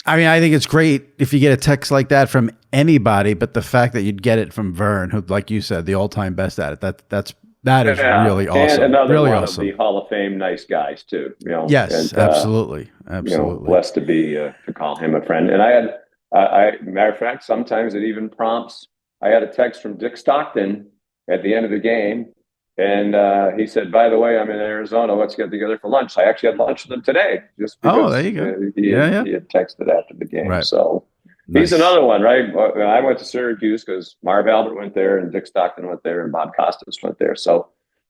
I mean, I think it's great if you get a text like that from anybody, but the fact that you'd get it from Verne, who, like you said, the all-time best at it, that's That is really awesome. And another really one awesome. of the Hall of Fame nice guys too. Yes, and, absolutely. blessed to be to call him a friend. And matter of fact, sometimes it even prompts. I had a text from Dick Stockton at the end of the game, and he said, "By the way, I'm in Arizona. Let's get together for lunch." I actually had lunch with him today, just because there you go. he had texted after the game. Right. So Nice. he's another one, right? I went to Syracuse because Marv Albert went there, and Dick Stockton went there, and Bob Costas went there. So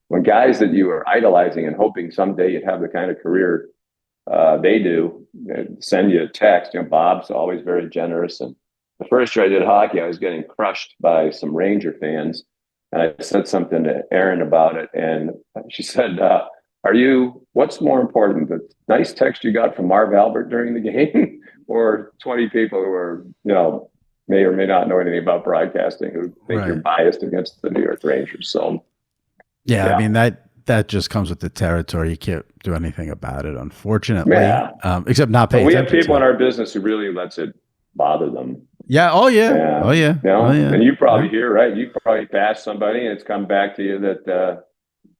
when guys that you were idolizing and hoping someday you'd have the kind of career they do, send you a text. Bob's always very generous. And the first year I did hockey, I was getting crushed by some Ranger fans. And I said something to Erin about it. And she said, what's more important, the nice text you got from Marv Albert during the game or 20 people who are, may or may not know anything about broadcasting who think you're biased against the New York Rangers? So, yeah. I mean, that just comes with the territory. You can't do anything about it, unfortunately, except not pay attention. We have people in our business who really lets it bother them. Yeah. Oh, yeah. Oh, yeah. And you probably hear, right? You probably bashed somebody and it's come back to you that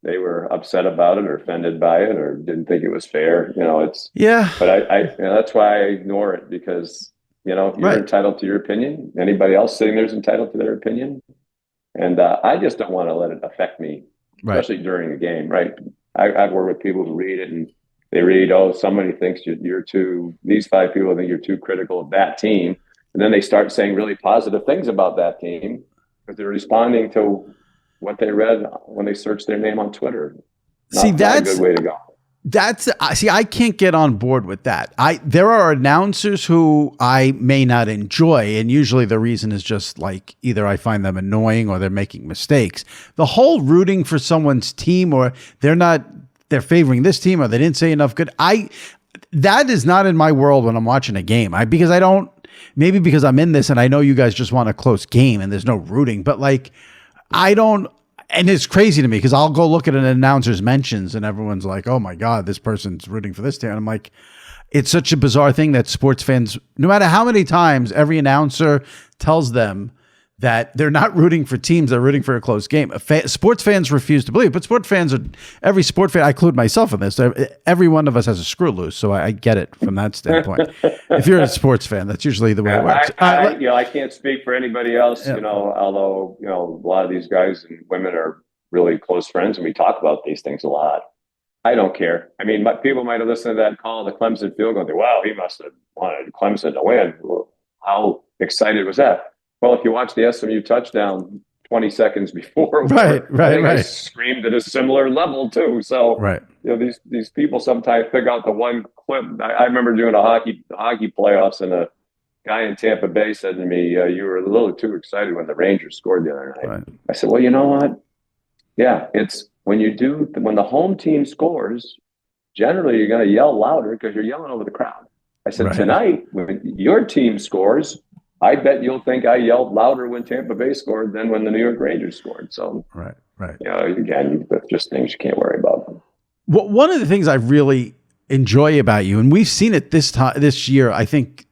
they were upset about it or offended by it or didn't think it was fair. But I that's why I ignore it, because, you're entitled to your opinion. Anybody else sitting there is entitled to their opinion. And I just don't want to let it affect me. Especially during the game, right? I've worked with people who read it and they read, somebody thinks these 5 people think you're too critical of that team. And then they start saying really positive things about that team because they're responding to what they read when they searched their name on Twitter. That's a good way to go. I can't get on board with that. There are announcers who I may not enjoy, and usually the reason is just like either I find them annoying or they're making mistakes. The whole rooting for someone's team, or they're favoring this team, or they didn't say enough good. That is not in my world when I'm watching a game. Maybe because I'm in this and I know you guys just want a close game and there's no rooting, but and it's crazy to me because I'll go look at an announcer's mentions and everyone's like, oh my God, this person's rooting for this team. And I'm like, it's such a bizarre thing that sports fans, no matter how many times every announcer tells them that they're not rooting for teams, they're rooting for a close game. Sports fans refuse to believe, but every sport fan, I include myself in this, every one of us has a screw loose. So I get it from that standpoint. If you're a sports fan, that's usually the way it works. I can't speak for anybody else, although, a lot of these guys and women are really close friends and we talk about these things a lot. I don't care. I mean, people might have listened to that call, the Clemson field goal, and think, wow, he must have wanted Clemson to win. Well, how excited was that? Well, if you watch the SMU touchdown 20 seconds before, I screamed at a similar level too. So, these people sometimes pick out the one clip. I remember doing a hockey playoffs, and a guy in Tampa Bay said to me, "You were a little too excited when the Rangers scored the other night." Right. I said, "Well, you know what? Yeah, it's when the home team scores, generally you're going to yell louder because you're yelling over the crowd." I said, "Tonight, when your team scores, I bet you'll think I yelled louder when Tampa Bay scored than when the New York Rangers scored." So, again, that's just things you can't worry about. Well, one of the things I really enjoy about you, and we've seen it this year, I think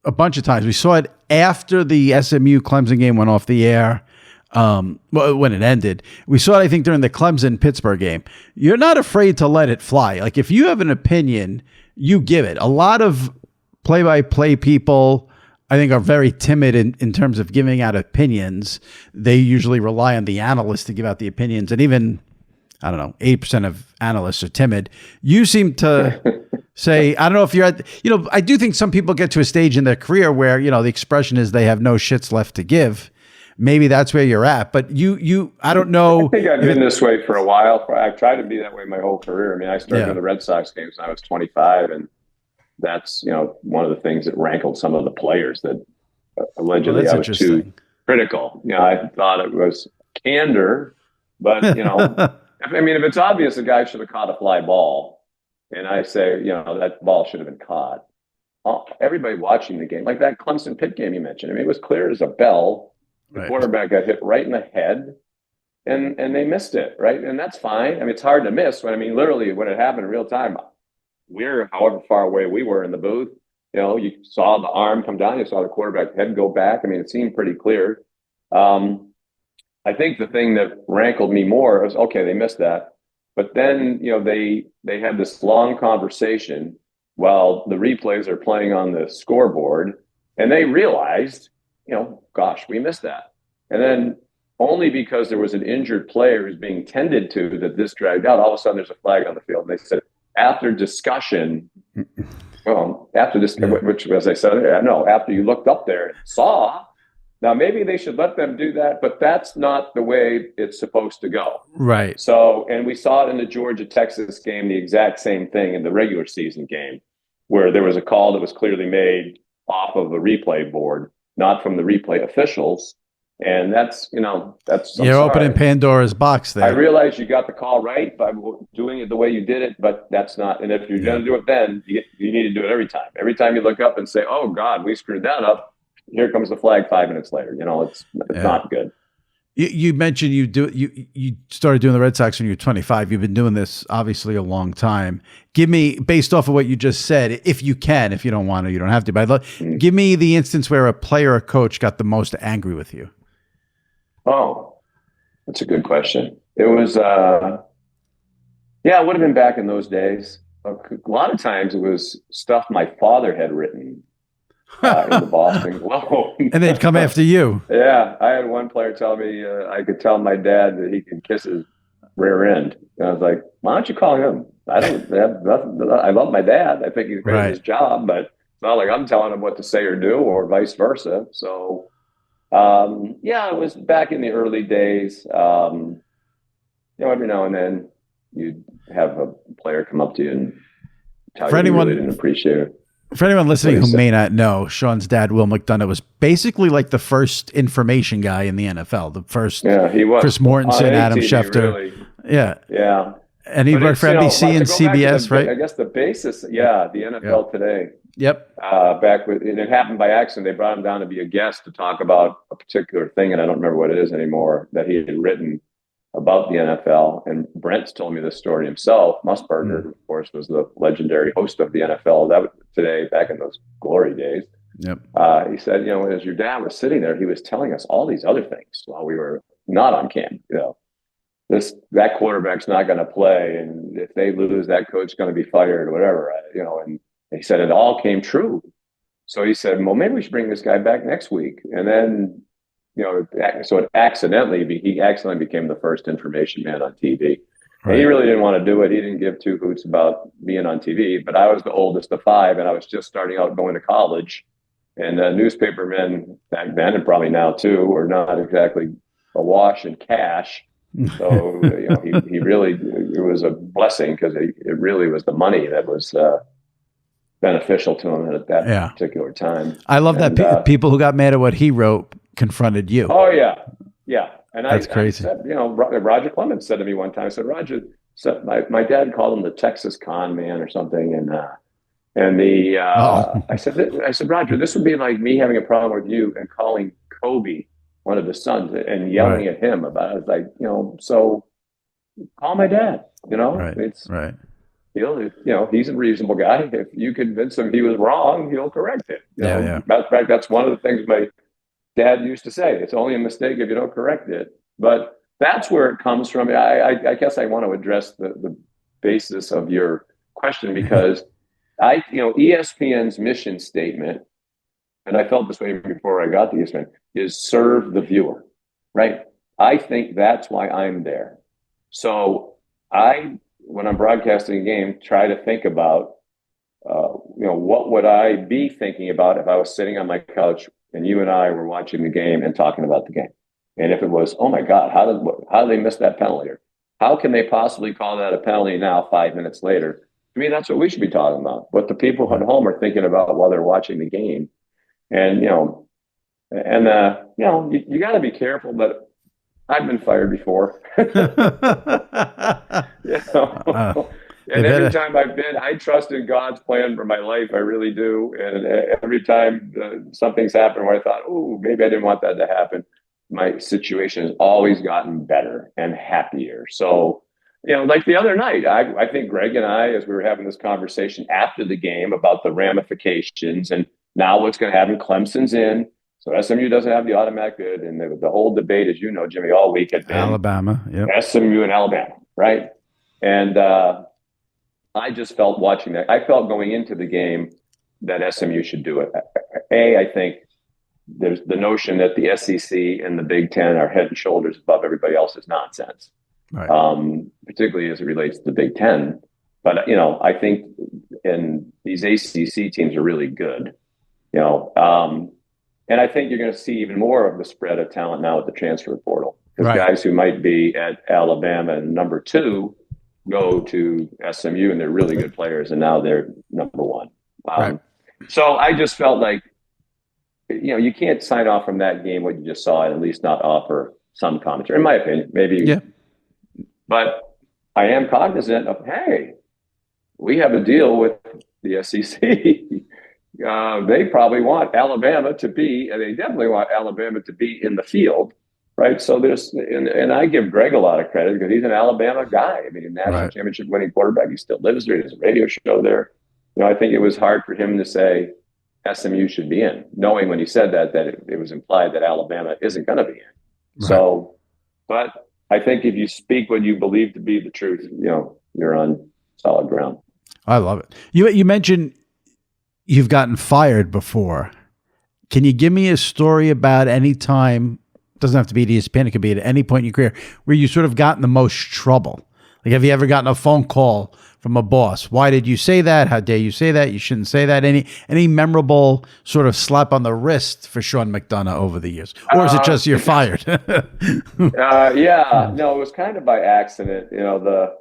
a bunch of times. We saw it after the SMU Clemson game went off the air. When it ended, we saw it, I think, during the Clemson Pittsburgh game. You're not afraid to let it fly. Like if you have an opinion, you give it. A lot of play-by-play people, I think, are very timid in terms of giving out opinions. They usually rely on the analysts to give out the opinions. And even, 8% of analysts are timid. You seem to say, I don't know if you're at, I do think some people get to a stage in their career where, the expression is they have no shits left to give. Maybe that's where you're at. But I don't know. I think I've been this way for a while. I've tried to be that way my whole career. I mean, I started in the Red Sox games when I was 25, and that's, one of the things that rankled some of the players that allegedly I was too critical. I thought it was candor, but, if it's obvious the guy should have caught a fly ball, and I say, that ball should have been caught. Everybody watching the game, like that Clemson Pitt game you mentioned, it was clear as a bell. The quarterback got hit right in the head, and they missed it, right? And that's fine. I mean, it's hard to miss, but literally when it happened in real time, we're however far away we were in the booth, you saw the arm come down, you saw the quarterback head go back. I mean, it seemed pretty clear. I think the thing that rankled me more was, okay, they missed that. But then, they had this long conversation while the replays are playing on the scoreboard, and they realized, gosh, we missed that. And then only because there was an injured player who's being tended to that this dragged out, all of a sudden there's a flag on the field. And they said, after discussion, which, as I said, no, after you looked up there and saw, now maybe they should let them do that, but that's not the way it's supposed to go. Right. So, and we saw it in the Georgia-Texas game, the exact same thing in the regular season game, where there was a call that was clearly made off of a replay board, not from the replay officials. And that's you're opening Pandora's box there. I realize you got the call right by doing it the way you did it, but that's not. And if you're going to do it, then you need to do it every time. Every time you look up and say, "Oh God, we screwed that up," here comes the flag 5 minutes later. It's not good. You mentioned you started doing the Red Sox when you were 25. You've been doing this obviously a long time. Give me, based off of what you just said, if you can, if you don't want to, you don't have to. But give me the instance where a player or coach got the most angry with you. Oh, that's a good question. It was, it would have been back in those days. A lot of times it was stuff my father had written in the Boston Globe. And they'd come after you. Yeah. I had one player tell me I could tell my dad that he could kiss his rear end. And I was like, why don't you call him? I love my dad. I think he's great at his job, but it's not like I'm telling him what to say or do or vice versa. So, it was back in the early days. Every now and then you'd have a player come up to you and tell you you really didn't appreciate it. For anyone listening who may not know, Sean's dad, Will McDonough, was basically like the first information guy in the NFL. The first, he was. Chris Mortensen, Adam ATV, Schefter. Really. Yeah. And he worked for NBC and CBS, right? I guess the basis, the NFL Today. Yep. And it happened by accident. They brought him down to be a guest to talk about a particular thing, and I don't remember what it is anymore, that he had written about the NFL. And Brent's told me this story himself. Musburger, of course, was the legendary host of the NFL Today back in those glory days. Yep. He said, as your dad was sitting there, he was telling us all these other things while we were not on camp. That quarterback's not going to play, and if they lose, that coach's going to be fired or whatever. And he said it all came true. So he said, well, maybe we should bring this guy back next week. And then, so he accidentally became the first information man on TV. Right. And he really didn't want to do it. He didn't give two hoots about being on TV. But I was the oldest of five, and I was just starting out going to college. And newspapermen back then, and probably now too, were not exactly awash in cash. So he really, it was a blessing because it really was the money that was beneficial to him at that particular time. I love that people who got mad at what he wrote confronted you. Oh yeah. And that's crazy. I said, Roger Clemens said to me one time, I said, Roger, my dad called him the Texas con man or something, I said, Roger, this would be like me having a problem with you and calling Kobe one of his sons and yelling at him about it. Like, so call my dad, it's right. He's a reasonable guy. If you convince him he was wrong, he'll correct it. Matter of fact, that's one of the things my dad used to say. It's only a mistake if you don't correct it. But that's where it comes from. I guess I want to address the basis of your question because ESPN's mission statement, and I felt this way before I got to ESPN, is serve the viewer, right? I think that's why I'm there. So when I'm broadcasting a game, try to think about, what would I be thinking about if I was sitting on my couch and you and I were watching the game and talking about the game? And if it was, oh my God, how did they miss that penalty? Or how can they possibly call that a penalty now 5 minutes later? To me, that's what we should be talking about. What the people at home are thinking about while they're watching the game. And, you got to be careful, but I've been fired before. And every time I trust in God's plan for my life. I really do. And every time something's happened where I thought, oh, maybe I didn't want that to happen, my situation has always gotten better and happier. So, like the other night, I think Greg and I, as we were having this conversation after the game about the ramifications and now what's going to happen, Clemson's in. So SMU doesn't have the automatic bid, and the whole debate, as you know, Jimmy, all week had been Alabama, yep. SMU and Alabama, right? And I just felt watching that. I felt going into the game that SMU should do it. I think there's the notion that the SEC and the Big Ten are head and shoulders above everybody else is nonsense, right. Particularly as it relates to the Big Ten. But, you know, I think these ACC teams are really good, you know. And I think you're going to see even more of the spread of talent now with the transfer portal. Because right. guys who might be at Alabama and number 2 go to SMU, and they're really good players, and now they're number 1. Right. So I just felt like, you know, you can't sign off from that game what you just saw and at least not offer some commentary, in my opinion. Maybe. Yeah. But I am cognizant of, hey, we have a deal with the SEC. They probably want Alabama to be, and they definitely want Alabama to be in the field, right? So there's, and I give Greg a lot of credit because he's an Alabama guy. I mean, a national right. championship winning quarterback. He still lives there. He has a radio show there. You know, I think it was hard for him to say SMU should be in, knowing when he said that it was implied that Alabama isn't going to be in. Right. So, but I think if you speak what you believe to be the truth, you know, you're on solid ground. I love it. You mentioned you've gotten fired before. Can you give me a story about any time, doesn't have to be at ESPN, it could be at any point in your career, where you sort of got in the most trouble? Like, have you ever gotten a phone call from a boss? Why did you say that? How dare you say that? You shouldn't say that. Any memorable sort of slap on the wrist for Sean McDonough over the years? Or is it just you're fired? Yeah, no, it was kind of by accident. You know,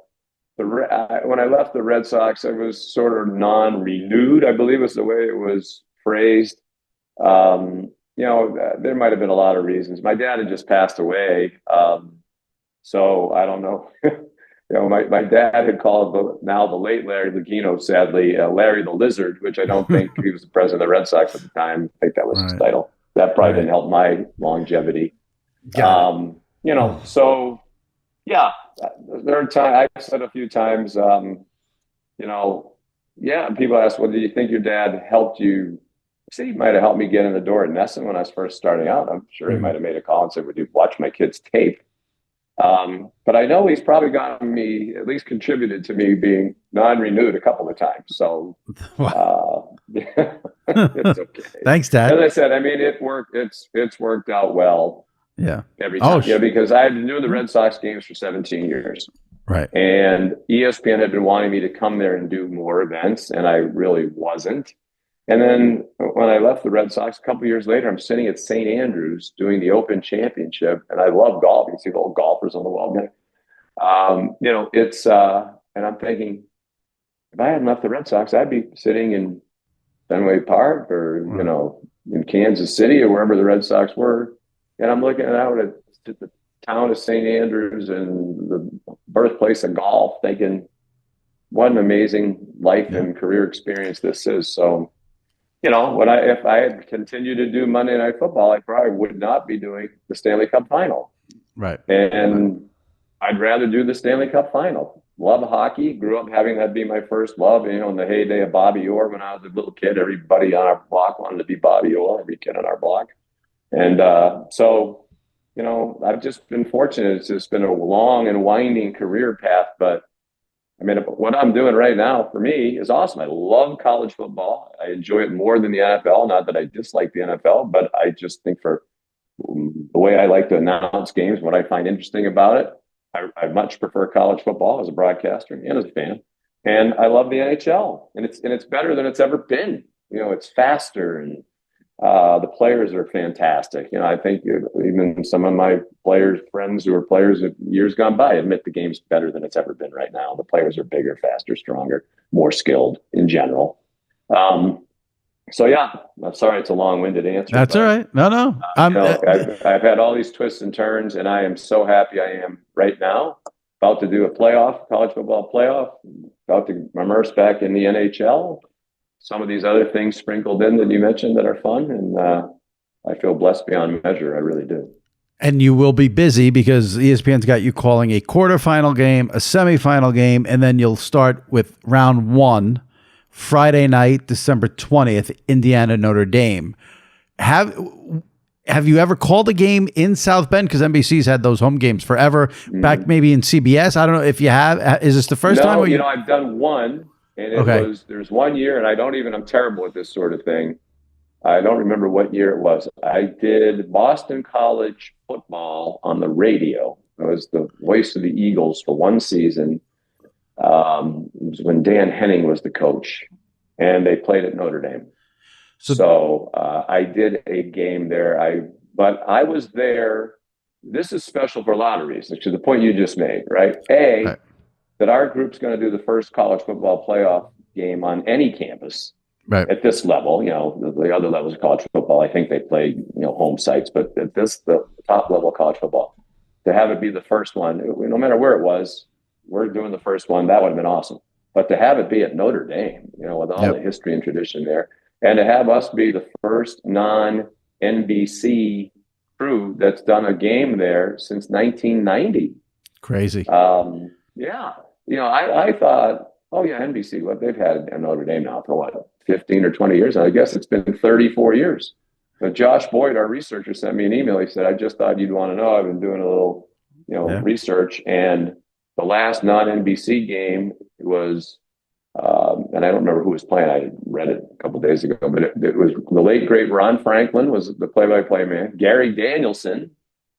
when I left the Red Sox, I was sort of non-renewed, I believe was the way it was phrased. You know, there might have been a lot of reasons. My dad had just passed away. So I don't know. You know, my dad had called the late Larry Lugino, sadly, Larry the Lizard, which I don't think he was the president of the Red Sox at the time. I think that was his title. That probably didn't help my longevity. You know, so yeah, there are times I've said a few times, you know, yeah, people ask, well, do you think your dad helped you? I said he might have helped me get in the door at Nesson when I was first starting out. I'm sure he might have made a call and said, would you watch my kid's tape? But I know he's probably gotten me, at least contributed to me being non-renewed a couple of times. So it's okay. Thanks, Dad. As I said, I mean, it worked. It's worked out well. Yeah. Every time. Yeah, because I had been doing the Red Sox games for 17 years. Right. And ESPN had been wanting me to come there and do more events, and I really wasn't. And then when I left the Red Sox a couple of years later, I'm sitting at St. Andrews doing the Open Championship, and I love golf. You can see the old golfers on the wall there. You know, it's and I'm thinking, if I hadn't left the Red Sox, I'd be sitting in Fenway Park or you know, in Kansas City or wherever the Red Sox were, and I'm looking out at the town of St. Andrews and the birthplace of golf, thinking, what an amazing life and career experience this is. So. You know, if I had continued to do Monday Night Football, I probably would not be doing the Stanley Cup Final. Right. And I'd rather do the Stanley Cup Final. Love hockey. Grew up having that be my first love. You know, in the heyday of Bobby Orr when I was a little kid, everybody on our block wanted to be Bobby Orr, every kid on our block. And so, you know, I've just been fortunate. It's just been a long and winding career path, but I mean, what I'm doing right now for me is awesome. I love college football. I enjoy it more than the NFL. Not that I dislike the NFL, but I just think for the way I like to announce games, what I find interesting about it, I much prefer college football as a broadcaster and as a fan. And I love the NHL, and it's better than it's ever been. You know, it's faster and the players are fantastic. You know, I think even some of my friends who are players of years gone by admit the game's better than it's ever been right now. The players are bigger, faster, stronger, more skilled in general. So yeah, I'm sorry it's a long-winded answer. That's all right. No. You know, I've had all these twists and turns, and I am so happy I am right now about to do a college football playoff, about to immerse back in the NHL. Some of these other things sprinkled in that you mentioned that are fun. And I feel blessed beyond measure. I really do. And you will be busy because ESPN's got you calling a quarterfinal game, a semifinal game, and then you'll start with round 1, Friday night, December 20th, Indiana-Notre Dame. have you ever called a game in South Bend? Because NBC's had those home games forever, back maybe in CBS. I don't know if you have. Is this the first time? No, I've done one, and there's 1 year, and I'm terrible at this sort of thing. I don't remember what year it was. I did Boston College football on the radio. I was the voice of the Eagles for one season. It was when Dan Henning was the coach, and they played at Notre Dame. So I did a game there. But I was there. This is special for a lot of reasons, to the point you just made, right? That our group's going to do the first college football playoff game on any campus. Right. At this level, the other levels of college football, I think they play, home sites, but at the top level of college football, to have it be the first one, no matter where it was, we're doing the first one. That would have been awesome. But to have it be at Notre Dame, with all the history and tradition there, and to have us be the first non-NBC crew that's done a game there since 1990. Crazy. I thought, NBC, they've had a Notre Dame now for 15 or 20 years. And I guess it's been 34 years. But Josh Boyd, our researcher, sent me an email. He said, I just thought you'd want to know. I've been doing a little, research. And the last non-NBC game was, and I don't remember who was playing. I read it a couple of days ago, but it was the late, great Ron Franklin was the play-by-play man. Gary Danielson,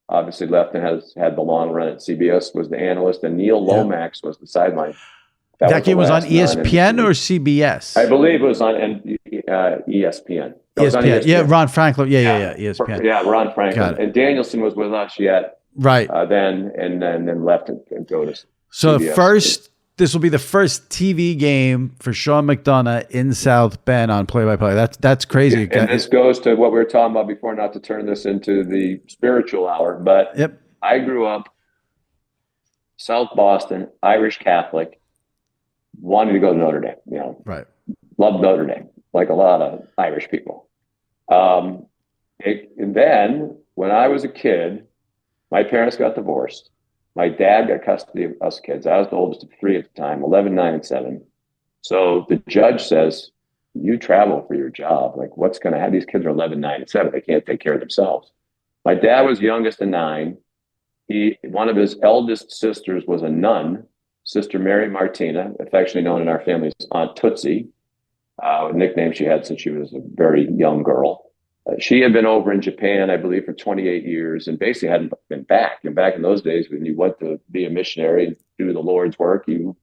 obviously left and has had the long run at CBS, was the analyst. And Neil Lomax was the sideline. That game was on ESPN or CBS? I believe it was on ESPN. ESPN. Ron Franklin. Yeah, ESPN. Yeah, Ron Franklin. And Danielson was with us yet. Right. Then left and go to So CBS. This will be the first TV game for Sean McDonough in South Bend on play-by-play. That's crazy. And this goes to what we were talking about before, not to turn this into the spiritual hour, but I grew up South Boston, Irish Catholic, wanted to go to Notre Dame, right. Loved Notre Dame, like a lot of Irish people. And then when I was a kid, my parents got divorced. My dad got custody of us kids. I was the oldest of three at the time, 11, 9, and 7. So the judge says, you travel for your job. Like, what's going to happen? These kids are 11, 9, and 7. They can't take care of themselves. My dad was youngest of 9. One of his eldest sisters was a nun, Sister Mary Martina, affectionately known in our family as Aunt Tootsie, a nickname she had since she was a very young girl. She had been over in Japan, I believe, for 28 years and basically hadn't been back. And back in those days, when you went to be a missionary and do the Lord's work, you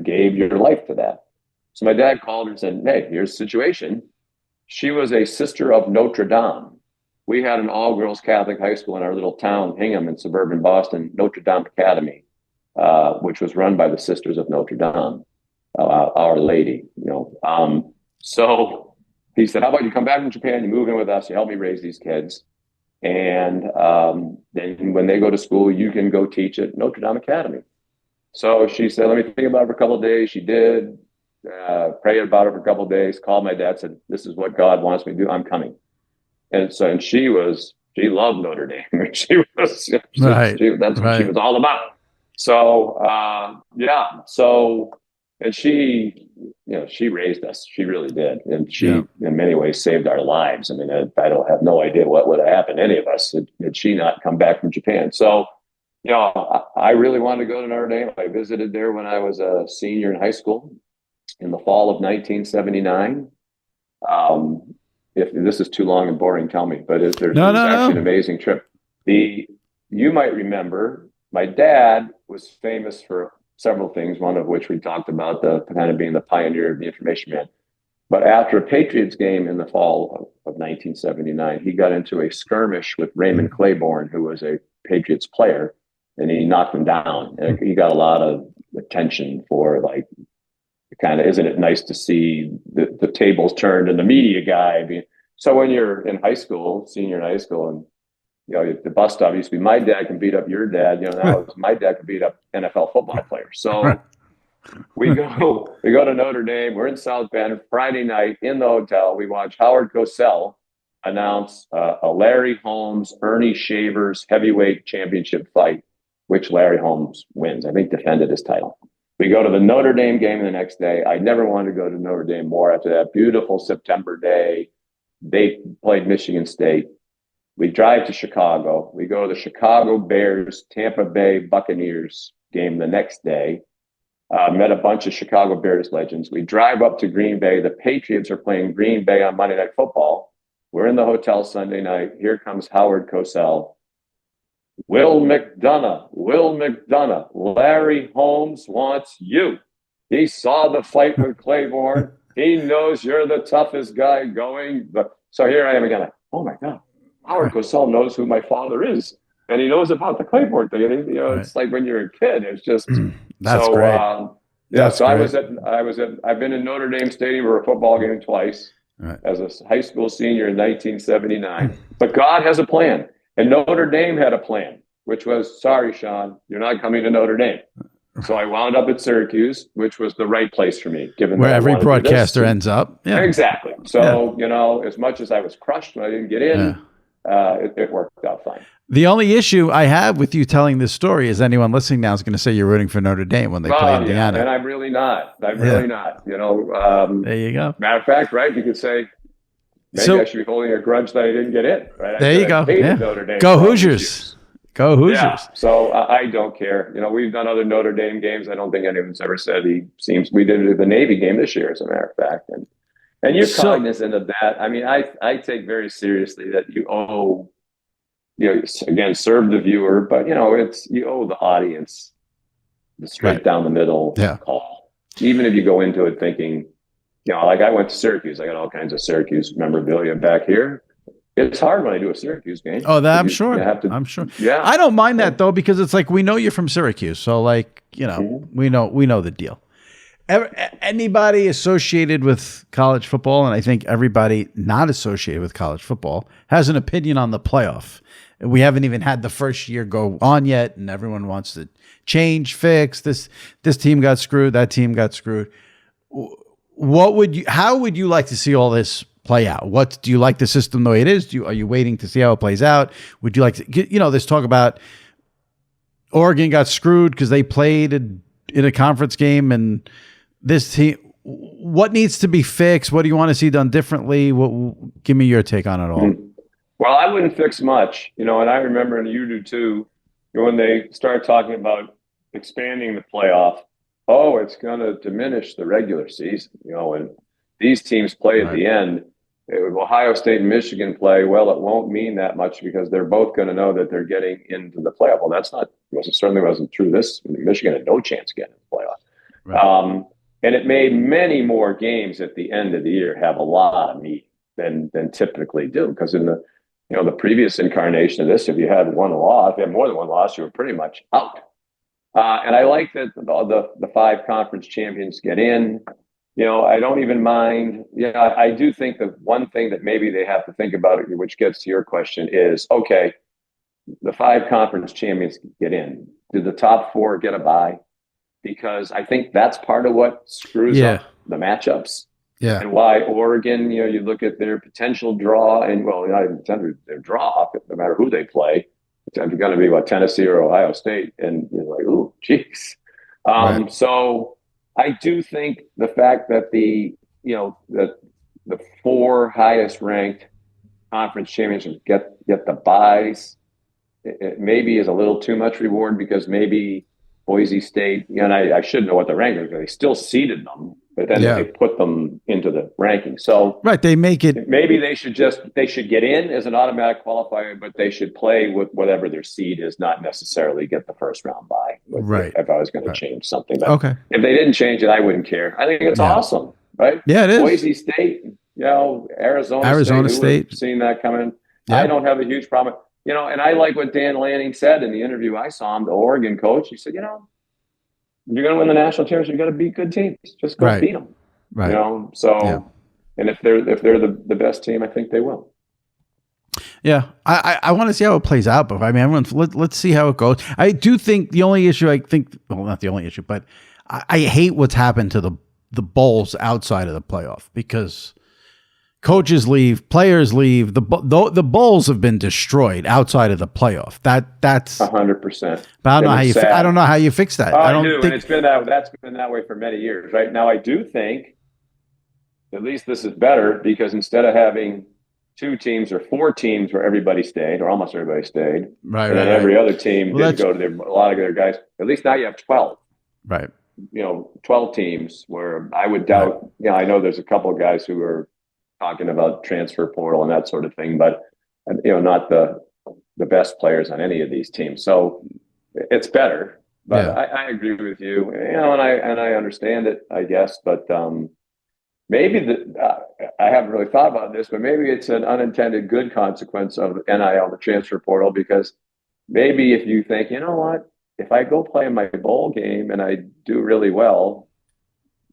gave your life to that. So my dad called her and said, hey, here's the situation. She was a sister of Notre Dame. We had an all-girls Catholic high school in our little town, Hingham, in suburban Boston, Notre Dame Academy, which was run by the Sisters of Notre Dame, Our Lady. So he said, how about you come back from Japan, you move in with us, you help me raise these kids. And then when they go to school, you can go teach at Notre Dame Academy. So she said, let me think about it for a couple of days. She did, prayed about it for a couple of days, called my dad, said, this is what God wants me to do, I'm coming. And she loved Notre Dame. She was, that's what she was all about. So, and she raised us. She really did. And she, in many ways, saved our lives. I mean, I don't have no idea what would have happened to any of us had she not come back from Japan. So, I really wanted to go to Notre Dame. I visited there when I was a senior in high school in the fall of 1979. If this is too long and boring, tell me. But it was actually an amazing trip. You might remember, my dad was famous for several things, one of which we talked about, the kind of being the pioneer of the information man. But after a Patriots game in the fall of 1979, he got into a skirmish with Raymond Claiborne, who was a Patriots player, and he knocked him down. And he got a lot of attention for, like, kind of, isn't it nice to see the tables turned and the media guy. So when you're in high school, senior in high school, and the bus stop used to be, my dad can beat up your dad. Now my dad can beat up NFL football players. So we go to Notre Dame. We're in South Bend. Friday night in the hotel, we watch Howard Cosell announce a Larry Holmes, Ernie Shavers heavyweight championship fight, which Larry Holmes wins. I think defended his title. We go to the Notre Dame game the next day. I never wanted to go to Notre Dame more after that beautiful September day. They played Michigan State. We drive to Chicago. We go to the Chicago Bears, Tampa Bay Buccaneers game the next day. Met a bunch of Chicago Bears legends. We drive up to Green Bay. The Patriots are playing Green Bay on Monday Night Football. We're in the hotel Sunday night. Here comes Howard Cosell. Will McDonough, Larry Holmes wants you. He saw the fight with Claiborne. He knows you're the toughest guy going. So here I am again. Like, oh my God, Howard Cosell knows who my father is. And he knows about the Claiborne thing. And, it's like when you're a kid, it's just that's so great. That's great. I've been in Notre Dame Stadium for a football game twice as a high school senior in 1979. But God has a plan. And Notre Dame had a plan, which was, sorry, Sean, you're not coming to Notre Dame. So I wound up at Syracuse, which was the right place for me, given where every broadcaster ends up. Yeah. Exactly. So, as much as I was crushed when I didn't get in, it worked out fine. The only issue I have with you telling this story is anyone listening now is going to say you're rooting for Notre Dame when they play Indiana. And I'm really not. Really not. There you go. Matter of fact, right, you could say maybe I should be holding a grudge that I didn't get in. Right? There you go. Notre Dame go Hoosiers. Go Hoosiers. Yeah. So I don't care. We've done other Notre Dame games. I don't think anyone's ever said we did the Navy game this year, as a matter of fact. And you're cognizant of that. I mean, I take very seriously that you owe, again, serve the viewer, but you owe the audience the straight down the middle call. Even if you go into it thinking, like I went to Syracuse, I got all kinds of Syracuse memorabilia back here. It's hard when I do a Syracuse game. Oh, I'm sure. I'm sure. Yeah. I don't mind that though, because it's like we know you're from Syracuse, so we know the deal. Anybody associated with college football, and I think everybody not associated with college football, has an opinion on the playoff. We haven't even had the first year go on yet, and everyone wants to change, fix this. This team got screwed. That team got screwed. How would you like to see all this play out? What do you like the system the way it is? Are you waiting to see how it plays out? Would you like to get, this talk about Oregon got screwed because they played in a conference game, and this team, what needs to be fixed? What do you want to see done differently? Give me your take on it all. Well, I wouldn't fix much, and I remember, and you do too, when they start talking about expanding the playoff. Oh, it's going to diminish the regular season, and these teams play at the end. Ohio State and Michigan play. Well, it won't mean that much because they're both going to know that they're getting into the playoff. Well, certainly wasn't true. Michigan had no chance getting in the playoff. Right. And it made many more games at the end of the year have a lot of meat than typically do. Because in the previous incarnation of this, if you had one loss, if you had more than one loss, you were pretty much out. And I like that the 5 conference champions get in. I don't even mind. I do think that one thing that maybe they have to think about, which gets to your question, is, okay, the 5 conference champions get in. Do the top 4 get a bye? Because I think that's part of what screws up the matchups. Yeah. And why Oregon, you look at their potential draw, and not even potential, their draw, no matter who they play, it's going to be Tennessee or Ohio State. And you're like, ooh, geez. Right. So I do think the fact that the 4 highest ranked conference champions get the byes, it maybe is a little too much reward, because maybe Boise State, and I should know what the ranking is, they still seeded them, but then they put them into the ranking. So they make it. Maybe they should get in as an automatic qualifier, but they should play with whatever their seed is, not necessarily get the first round bye. If I was going to change something, but if they didn't change it, I wouldn't care. I think it's awesome, right? Yeah, it is. Boise State, Arizona State, seeing that coming. Yeah. I don't have a huge problem. And I like what Dan Lanning said in the interview I saw him, the Oregon coach. He said, you're going to win the national championship, you got to beat good teams. Just go beat them. Right. And if they're the best team, I think they will. Yeah, I want to see how it plays out, but I mean, let's see how it goes. I do think the only issue, not the only issue, but I hate what's happened to the bowls outside of the playoff, because coaches leave, players leave. The bowls have been destroyed outside of the playoff. That's 100%. But I don't know how you fix that. I do, and that's been that way for many years. Right now, I do think at least this is better, because instead of having 2 teams or 4 teams where everybody stayed, or almost everybody stayed. Right. And then every other team did go to a lot of their guys. At least now you have 12. Right. 12 teams where I would doubt, I know there's a couple of guys who are talking about transfer portal and that sort of thing, but, not the best players on any of these teams. So it's better, but I agree with you, and I understand it, I guess, but maybe I haven't really thought about this, but maybe it's an unintended good consequence of NIL, the transfer portal, because maybe if you think, you know what, if I go play in my bowl game and I do really well,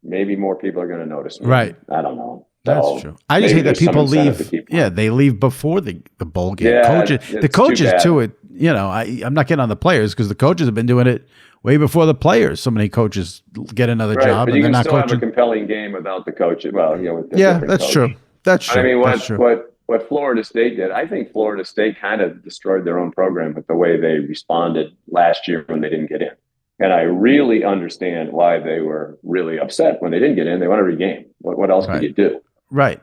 maybe more people are going to notice me. Right. I don't know. That's true. I just hate that people leave. Yeah, they leave before the bowl game. Yeah, the coaches to it. I'm not getting on the players because the coaches have been doing it way before the players. So many coaches get another job, but and they're not coaching. You can still have a compelling game without the coach. Well, with that's true. That's true. I mean, what Florida State did, I think Florida State kind of destroyed their own program with the way they responded last year when they didn't get in. And I really understand why they were really upset when they didn't get in. They want to regain. What else could you do? Right.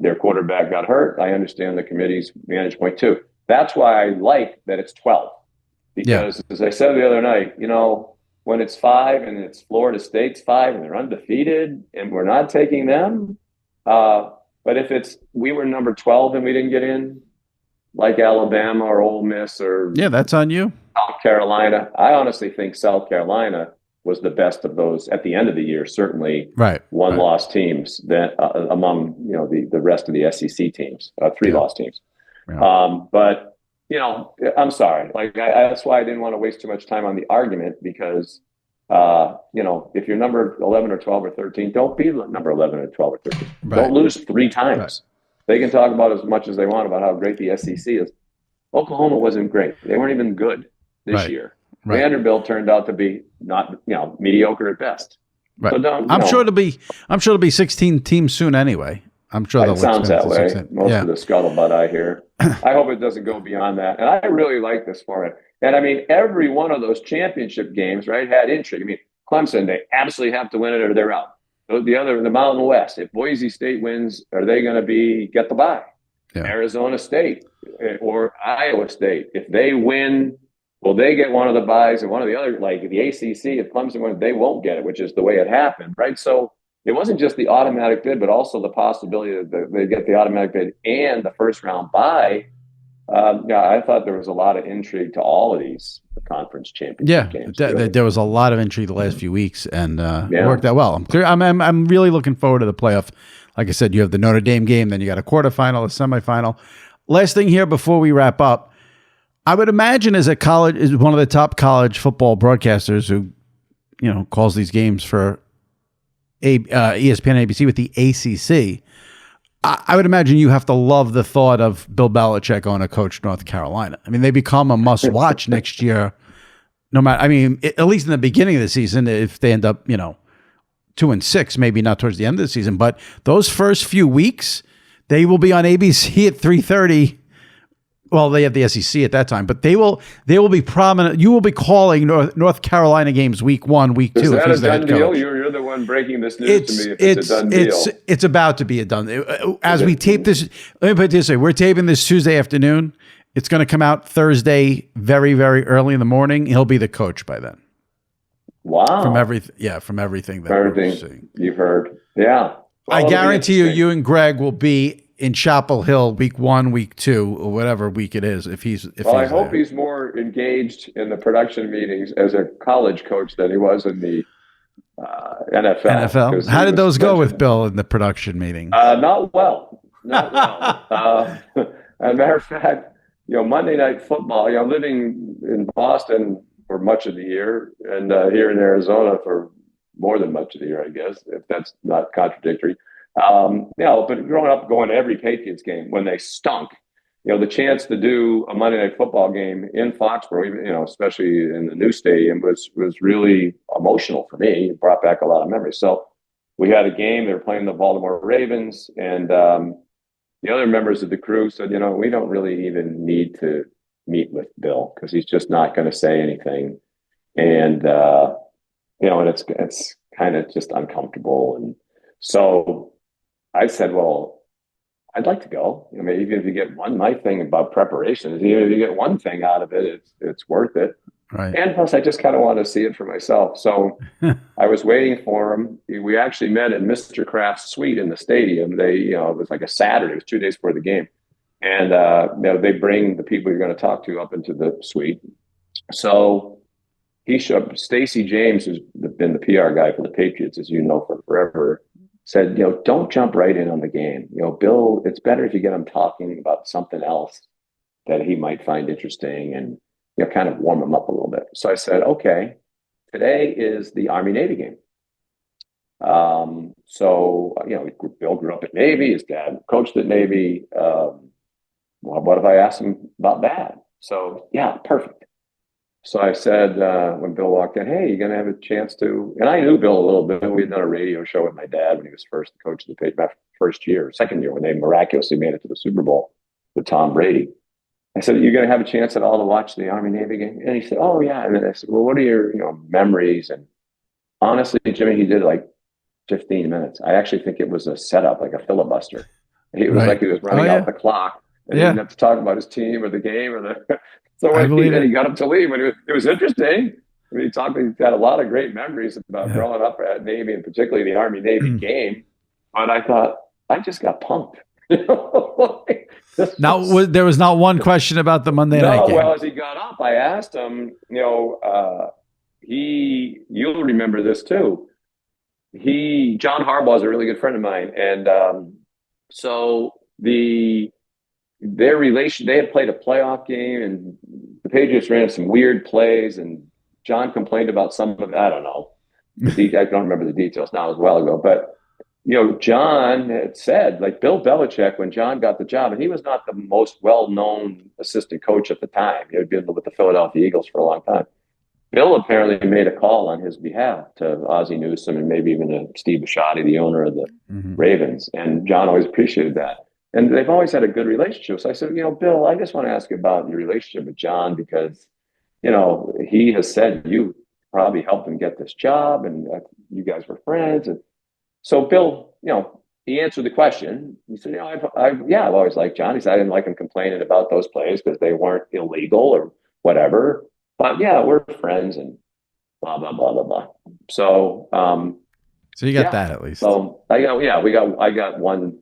Their quarterback got hurt. I understand the committee's vantage point too. That's why I like that it's 12. Because as I said the other night, when it's 5 and it's Florida State's 5 and they're undefeated and we're not taking them. But if we were number 12 and we didn't get in, like Alabama or Ole Miss or that's on you. South Carolina. I honestly think South Carolina was the best of those at the end of the year. Certainly, one-loss teams that among the rest of the SEC teams, 3-loss teams. Yeah. But I'm sorry. That's why I didn't want to waste too much time on the argument because if you're number 11 or 12 or 13, don't be number 11 or 12 or 13. Don't lose 3 times. Right. They can talk about as much as they want about how great the SEC is. Oklahoma wasn't great. They weren't even good this year. Right. Vanderbilt turned out to be not, mediocre at best. Right. So I'm sure it'll be 16 teams soon anyway. I'm sure it sounds that way. Most of the scuttlebutt I hear. I hope it doesn't go beyond that. And I really like this format. And I mean, every one of those championship games, had intrigue. I mean, Clemson, they absolutely have to win it or they're out. The Mountain West, if Boise State wins, are they going to get the bye? Yeah. Arizona State or Iowa State, if they win, will they get one of the byes and one of the other, like the ACC, if Clemson wins, they won't get it, which is the way it happened, right? So it wasn't just the automatic bid, but also the possibility that they get the automatic bid and the first round bye. I thought there was a lot of intrigue to all of these conference championship games. There was a lot of intrigue the last few weeks, and it worked out well. I'm really looking forward to the playoff. Like I said, you have the Notre Dame game, then you got a quarterfinal, a semifinal. Last thing here before we wrap up, I would imagine as one of the top college football broadcasters who, calls these games for ESPN, ABC with the ACC. I would imagine you have to love the thought of Bill Belichick going to coach North Carolina. I mean, they become a must-watch next year. No matter, at least in the beginning of the season, if they end up, 2-6, maybe not towards the end of the season, but those first few weeks, they will be on ABC at 3:30. Well, they have the SEC at that time, but they will be prominent. You will be calling North Carolina games week 1, week 2. Is that a done deal? You're the one breaking this news to me. If it's a done deal. It's about to be a done deal. As we tape this, let me put it this way: we're taping this Tuesday afternoon. It's going to come out Thursday, very, very early in the morning. He'll be the coach by then. Wow! From everything that we're seeing. You've heard, yeah. Well, I guarantee you and Greg will be in Chapel Hill week 1, week 2, or whatever week it is. I hope he's more engaged in the production meetings as a college coach than he was in the NFL. How did those go with Bill in the production meeting? Not well. As a matter of fact, Monday Night Football. Living in Boston for much of the year, and here in Arizona for more than much of the year, I guess, if that's not contradictory. But growing up, going to every Patriots game when they stunk, the chance to do a Monday Night Football game in Foxborough, especially in the new stadium, was really emotional for me. It brought back a lot of memories. So we had a game. They were playing the Baltimore Ravens, and the other members of the crew said, we don't really even need to meet with Bill because he's just not going to say anything, and and it's kind of just uncomfortable, and so I said, well, I'd like to go. I mean, even if you get one, my thing about preparation is even if you get one thing out of it, it's worth it. Right. And plus, I just kind of want to see it for myself. So I was waiting for him. We actually met at Mr. Kraft's suite in the stadium. It was like a Saturday. It was 2 days before the game. And, they bring the people you're going to talk to up into the suite. So he showed up. Stacey James, who's been the PR guy for the Patriots, as you know, for forever, said, don't jump right in on the game. Bill, it's better if you get him talking about something else that he might find interesting and, kind of warm him up a little bit. So I said, okay, today is the Army-Navy game. So, Bill grew up at Navy. His dad coached at Navy. Well, what if I asked him about that? So, yeah, perfect. So I said, when Bill walked in, hey, you're going to have a chance to, and I knew Bill a little bit. We had done a radio show with my dad when he was first coach of the Patriots, second year when they miraculously made it to the Super Bowl with Tom Brady. I said, you're going to have a chance at all to watch the Army-Navy game? And he said, oh, yeah. And then I said, well, what are your, memories? And honestly, Jimmy, he did like 15 minutes. I actually think it was a setup, like a filibuster. It was like he was running out the clock. And he didn't have to talk about his team or the game or the. So when he got him to leave, and it was interesting. I mean, he had a lot of great memories about growing up at Navy and particularly the Army-Navy game. But I thought, I just got punked. Now, there was not one question about the Monday night game. Well, as he got up, I asked him, you'll remember this too. John Harbaugh is a really good friend of mine. And so their relation, they had played a playoff game and the Patriots ran some weird plays and John complained about some of it. I don't know. I don't remember the details now, it was a while ago, but John had said, like Bill Belichick, when John got the job, and he was not the most well-known assistant coach at the time. He had been with the Philadelphia Eagles for a long time. Bill apparently made a call on his behalf to Ozzie Newsome and maybe even to Steve Bisciotti, the owner of the Ravens. And John always appreciated that. And they've always had a good relationship. So I said, Bill, I just want to ask you about your relationship with John because, he has said you probably helped him get this job and you guys were friends. And so Bill, he answered the question. He said, I've always liked John. He said, I didn't like him complaining about those plays because they weren't illegal or whatever. But yeah, we're friends and blah, blah, blah, blah, blah. So, so you got that at least. So I got one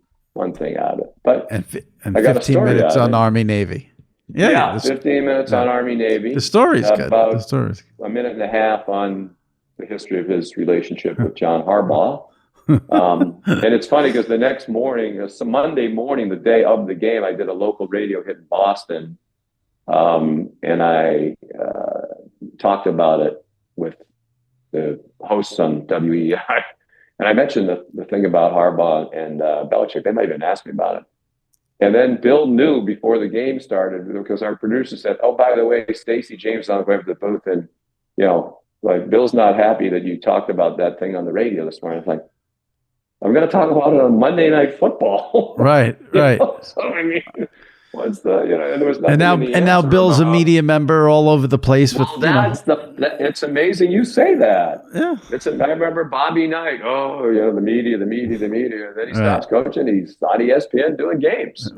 thing out of it, but and 15 minutes on Army-Navy. Yeah, 15 minutes on Army-Navy. The story's good. About the story's a minute and a half on the history of his relationship with John Harbaugh. And it's funny because the next morning, Monday morning, the day of the game, I did a local radio hit in Boston. And I talked about it with the hosts on WEI. And I mentioned the thing about Harbaugh and Belichick. They might even ask me about it. And then Bill knew before the game started because our producer said, oh, by the way, Stacey James on the way to the booth. And, like Bill's not happy that you talked about that thing on the radio this morning. I was like, I'm going to talk about it on Monday Night Football. Right. So, I mean, what's the, and there was nothing. And now Bill's a media member all over the place. It's amazing you say that. Yeah. I remember Bobby Knight. Oh, the media. And then he stops coaching. He's on ESPN doing games,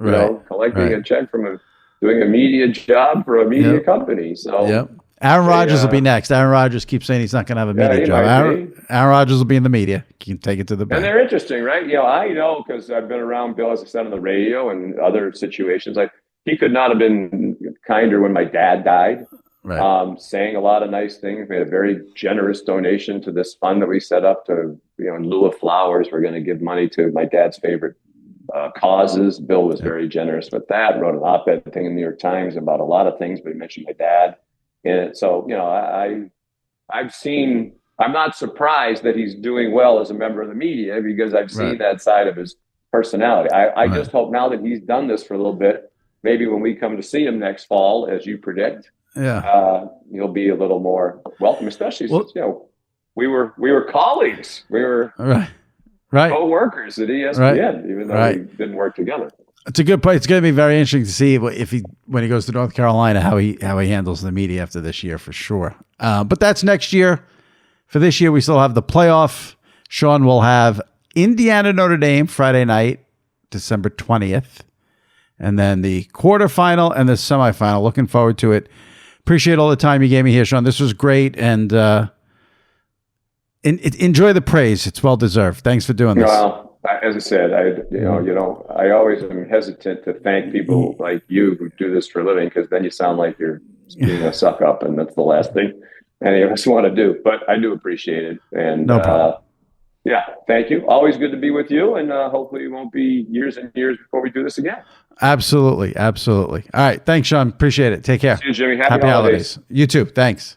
collecting a check from doing a media job for a media company. So, Aaron Rodgers will be next. Aaron Rodgers keeps saying he's not going to have a media job. Aaron Rodgers will be in the media. You can take it to the bank. And they're interesting, right? I know because I've been around Bill, as I said, on the radio and other situations. Like he could not have been kinder when my dad died. Right. Saying a lot of nice things. Made a very generous donation to this fund that we set up to, in lieu of flowers, we're going to give money to my dad's favorite causes. Bill was very generous with that. Wrote an op-ed thing in the New York Times about a lot of things, but he mentioned my dad. And so, I'm not surprised that he's doing well as a member of the media because I've seen that side of his personality. I just hope now that he's done this for a little bit, maybe when we come to see him next fall, as you predict, he'll be a little more welcome, especially since, we were colleagues. We were co-workers at ESPN, even though we didn't work together. It's a good point. It's going to be very interesting to see when he goes to North Carolina, how he handles the media after this year for sure. But that's next year. For this year, we still have the playoff. Sean will have Indiana-Notre Dame Friday night, December 20th. And then the quarterfinal and the semifinal. Looking forward to it. Appreciate all the time you gave me here, Sean. This was great. And enjoy the praise. It's well deserved. Thanks for doing this. Well, as I said, I always am hesitant to thank people like you who do this for a living, because then you sound like you're being a suck up, and that's the last thing any of us want to do. But I do appreciate it. And no problem. Yeah, thank you. Always good to be with you, and hopefully it won't be years and years before we do this again. Absolutely. All right. Thanks, Sean. Appreciate it. Take care. See you, Jimmy. Happy holidays. You too. Thanks.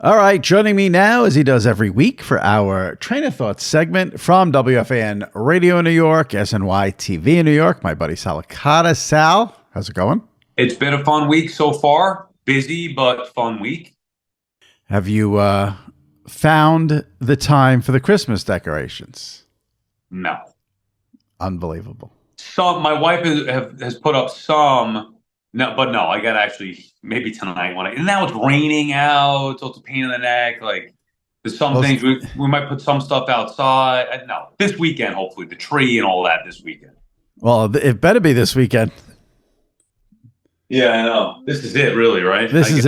All right. Joining me now, as he does every week, for our Traina Thoughts segment from WFAN Radio in New York, SNY TV in New York, my buddy Sal Licata. Sal, how's it going? It's been a fun week so far. Busy, but fun week. Have you found the time for the Christmas decorations? No. Unbelievable. My wife has put up some. No, but no, I got actually maybe tonight and now it's raining out, so it's a pain in the neck. Like there's some things we might put some stuff outside. No, this weekend, hopefully the tree and all that this weekend. Well, it better be this weekend. Yeah, I know. This is it, really, right? This is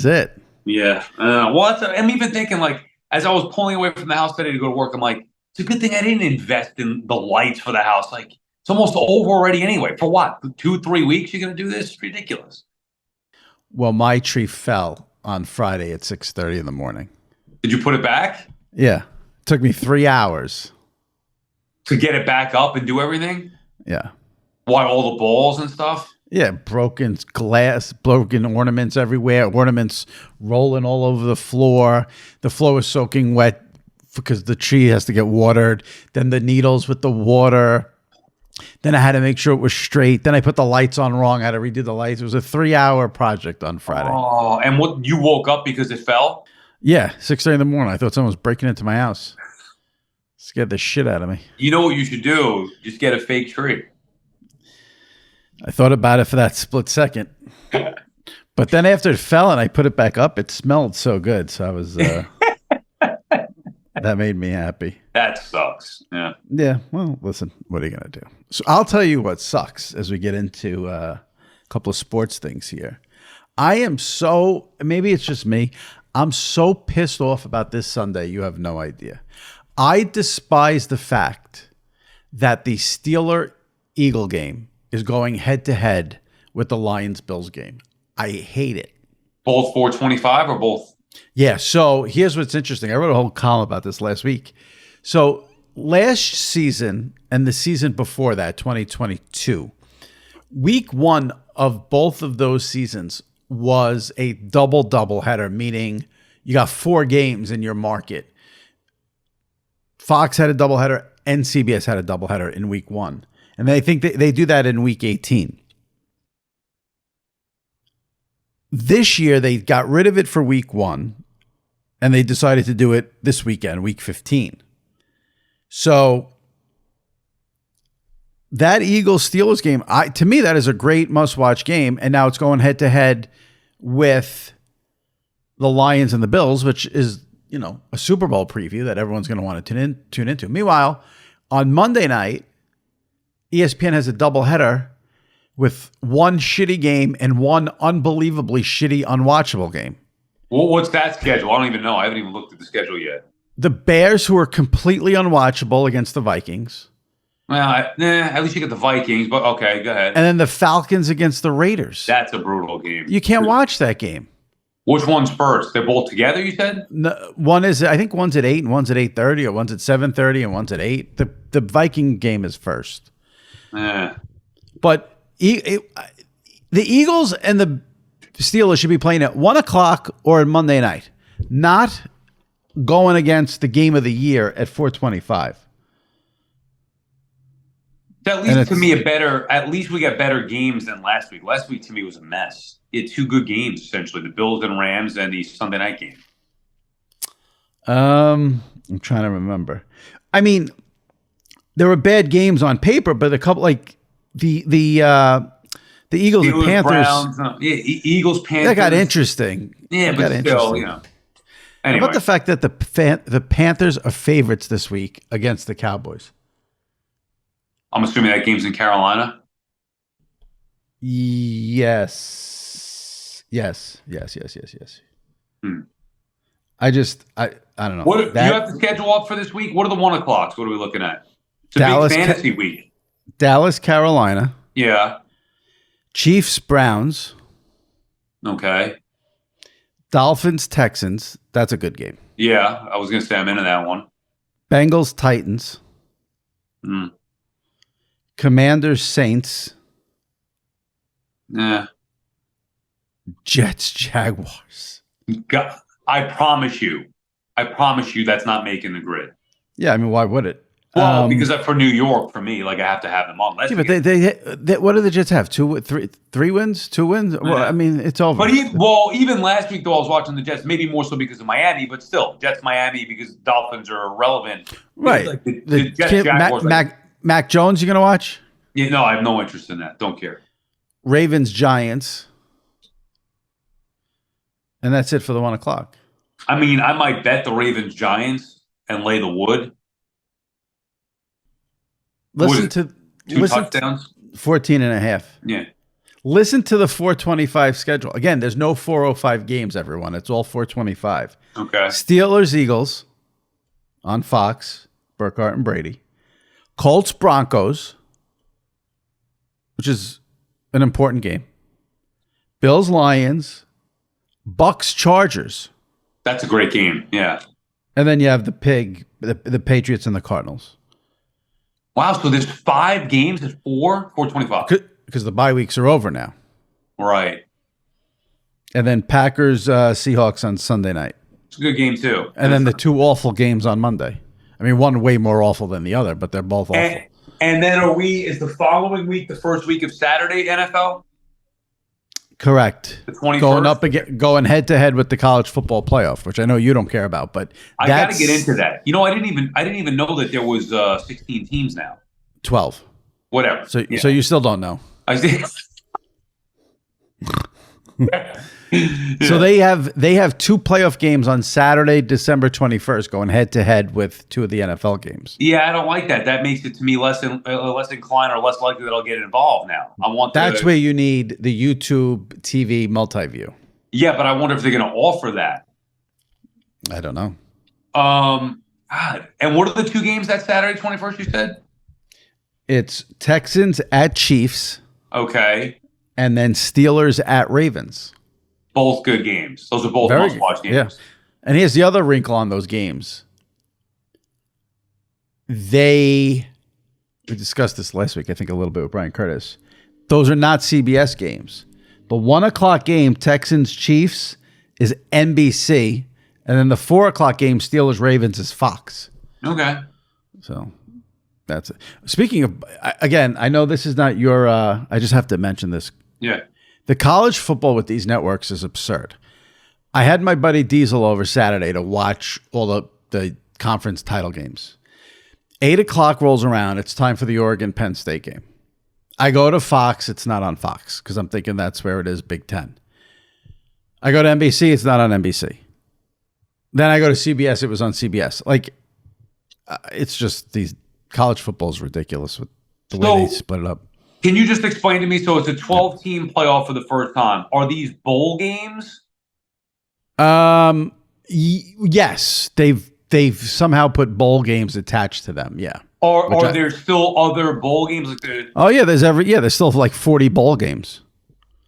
it. Yeah. I'm even thinking, like, as I was pulling away from the house today to go to work, I'm like, it's a good thing I didn't invest in the lights for the house. Like, it's almost over already anyway. For what? 2-3 weeks you're going to do this? It's ridiculous. Well, my tree fell on Friday at 6:30 in the morning. Did you put it back? Yeah. It took me 3 hours. To get it back up and do everything? Yeah. Why, all the balls and stuff? Yeah, broken glass, broken ornaments everywhere, ornaments rolling all over the floor. The floor was soaking wet because the tree has to get watered. Then the needles with the water. Then I had to make sure it was straight. Then I put the lights on wrong. I had to redo the lights. It was a 3-hour project on Friday. Oh, and what, you woke up because it fell? Yeah, 6:30 in the morning. I thought someone was breaking into my house. Scared the shit out of me. You know what you should do? Just get a fake tree. I thought about it for that split second. But then after it fell and I put it back up, it smelled so good. So I was, that made me happy. That sucks. Yeah. Yeah. Well, listen, what are you going to do? So I'll tell you what sucks as we get into a couple of sports things here. I am so, maybe it's just me, I'm so pissed off about this Sunday. You have no idea. I despise the fact that the Steeler-Eagle game is going head-to-head with the Lions-Bills game. I hate it. Both 425 or both? Yeah, so here's what's interesting. I wrote a whole column about this last week. So last season and the season before that, 2022, week one of both of those seasons was a double header, meaning you got 4 games in your market. Fox had a doubleheader and CBS had a doubleheader in week one. And I think they do that in week 18. This year, they got rid of it for week one, and they decided to do it this weekend, week 15. So that Eagles-Steelers game, to me, that is a great must-watch game, and now it's going head-to-head with the Lions and the Bills, which is, you know, a Super Bowl preview that everyone's going to want to tune into. Meanwhile, on Monday night, ESPN has a doubleheader with one shitty game and one unbelievably shitty, unwatchable game. Well, what's that schedule? I don't even know. I haven't even looked at the schedule yet. The Bears, who are completely unwatchable against the Vikings. Well, at least you get the Vikings, but okay, go ahead. And then the Falcons against the Raiders. That's a brutal game. You can't watch that game. Which one's first? They're both together, you said? No, I think one's at 8 and one's at 8:30, or one's at 7:30 and one's at 8. The Viking game is first. But the Eagles and the Steelers should be playing at 1 o'clock or at Monday night, not going against the game of the year at 4:25. At least to me, at least we got better games than last week. Last week to me was a mess. You had 2 good games, essentially, the Bills and Rams and the Sunday night game. I'm trying to remember. I mean, there were bad games on paper, but a couple, like the Eagles and Panthers. Browns, Eagles, Panthers. That got interesting. Yeah, but still, you know. Anyway. How about the fact that the Panthers are favorites this week against the Cowboys? I'm assuming that game's in Carolina. Yes. Hmm. I don't know. What do you have to schedule up for this week? What are the 1 o'clocks? What are we looking at? It's a Dallas, big fantasy week. Dallas, Carolina. Yeah. Chiefs, Browns. Okay. Dolphins, Texans. That's a good game. Yeah, I was going to say I'm into that one. Bengals, Titans. Hmm. Commanders, Saints. Yeah. Jets, Jaguars. God, I promise you that's not making the grid. Yeah, I mean, why would it? Well, because for New York, for me, like I have to have them on. Yeah, but they what do the Jets have? 3 wins, 2 wins. Well, I mean, it's over. But even last week, though, I was watching the Jets. Maybe more so because of Miami, but still, Jets, Miami, because Dolphins are irrelevant. Right. Like the Jets, Jaguars, Mac Jones, you gonna watch? Yeah, no, I have no interest in that. Don't care. Ravens, Giants, and that's it for the 1 o'clock. I mean, I might bet the Ravens, Giants, and lay the wood. Listen touchdowns? 14.5. Yeah. Listen to the 425 schedule. Again, there's no 405 games, everyone. It's all 425. Okay. Steelers, Eagles on Fox, Burkhardt and Brady. Colts, Broncos, which is an important game. Bills, Lions. Bucks, Chargers. That's a great game. Yeah. And then you have the Patriots and the Cardinals. Wow, so there's 5 games at 425. Because the bye weeks are over now. Right. And then Packers, Seahawks on Sunday night. It's a good game, too. And then the 2 awful games on Monday. I mean, one way more awful than the other, but they're both awful. And then is the following week the first week of Saturday NFL? Correct. The 21st? Going head to head with the college football playoff, which I know you don't care about, but I got to get into that. You know, I didn't even know that there was 16 teams now. 12. Whatever. So you still don't know. I see. So they have 2 playoff games on Saturday, December 21st, going head to head with 2 of the NFL games. Yeah, I don't like that. That makes it to me less inclined or less likely that I'll get involved now. That's where you need the YouTube TV multi-view. Yeah, but I wonder if they're going to offer that. I don't know. God. And what are the 2 games that Saturday 21st? You said it's Texans at Chiefs. Okay. And then Steelers at Ravens. Both good games. Those are both must-watch games. Yeah. And here's the other wrinkle on those games. We discussed this last week, I think, a little bit with Brian Curtis. Those are not CBS games. The 1 o'clock game, Texans-Chiefs, is NBC. And then the 4 o'clock game, Steelers-Ravens, is Fox. Okay. So that's it. Speaking of, again, I know this is not your, I just have to mention this. Yeah. The college football with these networks is absurd. I had my buddy Diesel over Saturday to watch all the conference title games. 8 o'clock rolls around. It's time for the Oregon-Penn State game. I go to Fox. It's not on Fox because I'm thinking that's where it is, Big Ten. I go to NBC. It's not on NBC. Then I go to CBS. It was on CBS. It's just these college football is ridiculous with the way they split it up. Can you just explain to me? So it's a 12-team playoff for the first time. Are these bowl games? Yes, they've somehow put bowl games attached to them. Yeah. Are there still other bowl games? There's still like 40 bowl games.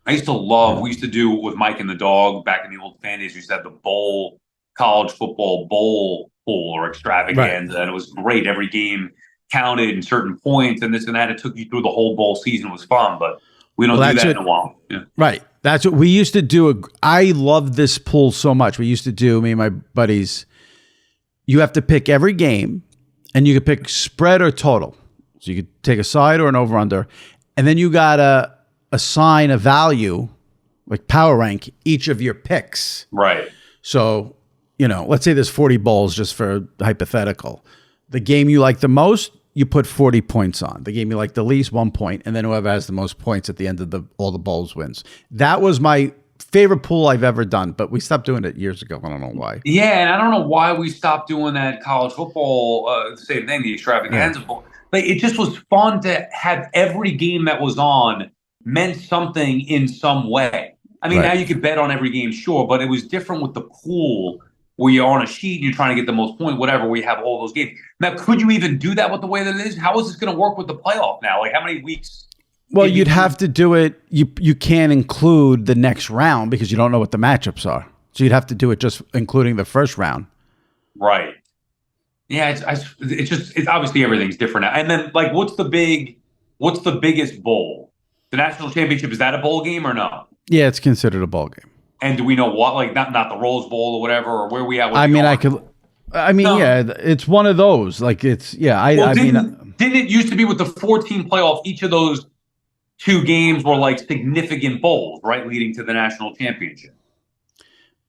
I used to love. We used to do with Mike and the dog back in the old fan days. We used to have the college football bowl pool or extravaganza, right. And it was great. Every game counted in certain points and this and that. It took you through the whole bowl season. It was fun, but we don't do that in a while. Yeah. Right. That's what we used to do. I love this pool so much. We used to do, me and my buddies, you have to pick every game and you could pick spread or total. So you could take a side or an over-under. And then you got to assign a value, like power rank, each of your picks. Right. So, let's say there's 40 bowls just for hypothetical. The game you like the most, you put 40 points on. The game you like the least, 1 point, and then whoever has the most points at the end of all the bowls wins. That was my favorite pool I've ever done, but we stopped doing it years ago. I don't know why. Yeah, and I don't know why we stopped doing that college football, the same thing, the extravaganza bowl. Like, it just was fun to have every game that was on meant something in some way. I mean, now you could bet on every game, sure, but it was different with the pool where you're on a sheet and you're trying to get the most point, whatever, we have all those games. Now, could you even do that with the way that it is? How is this going to work with the playoff now? Like, how many weeks? Well, you'd have to do it. You can't include the next round because you don't know what the matchups are. So you'd have to do it just including the first round. Right. Yeah, it's obviously everything's different now. And then, like, what's the biggest bowl? The national championship, is that a bowl game or no? Yeah, it's considered a bowl game. And do we know what? Like, not the Rose Bowl or whatever, or where we at? Yeah, it's one of those. Like, it's didn't it used to be with the 14 playoff? Each of those 2 games were like significant bowls, right, leading to the national championship.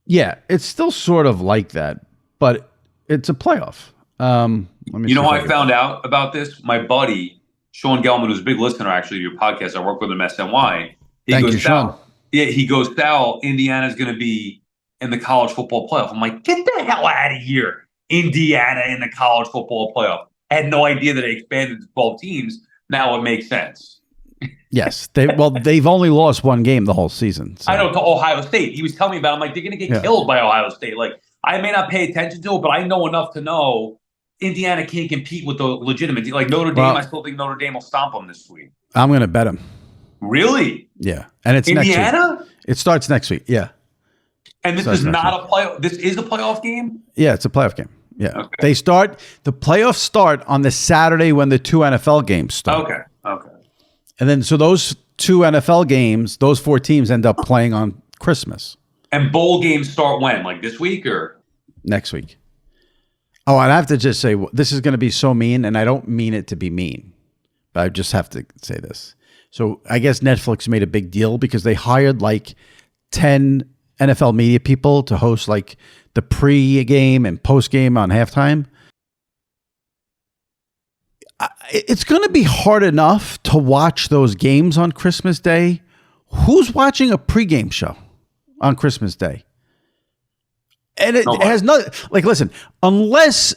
Yeah, it's still sort of like that, but it's a playoff. You know how I found out about this? My buddy, Sean Gelman, who's a big listener, actually, to your podcast. I work with him at SNY. Thank you, Sean. Yeah, he goes, Sal, Indiana's going to be in the college football playoff. I'm like, get the hell out of here. Indiana in the college football playoff. I had no idea that they expanded to 12 teams. Now it makes sense. Yes. They've only lost 1 game the whole season. So. I know, to Ohio State. He was telling me about it. I'm like, they're going to get killed by Ohio State. Like, I may not pay attention to it, but I know enough to know Indiana can't compete with the legitimate team. Like Notre Dame, I still think Notre Dame will stomp them this week. I'm going to bet them. Really? Yeah. And it's Indiana? Next week. It starts next week. Yeah. And this is not a playoff. This is a playoff game? Yeah, it's a playoff game. Yeah. Okay. The playoffs start on the Saturday when the 2 NFL games start. Okay. And then, so those 2 NFL games, those 4 teams end up playing on Christmas. And bowl games start when? Like this week or? Next week. Oh, I'd have to just say, this is going to be so mean, and I don't mean it to be mean, but I just have to say this. So I guess Netflix made a big deal because they hired like 10 NFL media people to host like the pre-game and post-game on halftime. It's going to be hard enough to watch those games on Christmas Day. Who's watching a pregame show on Christmas Day? And it has no, like, listen, unless,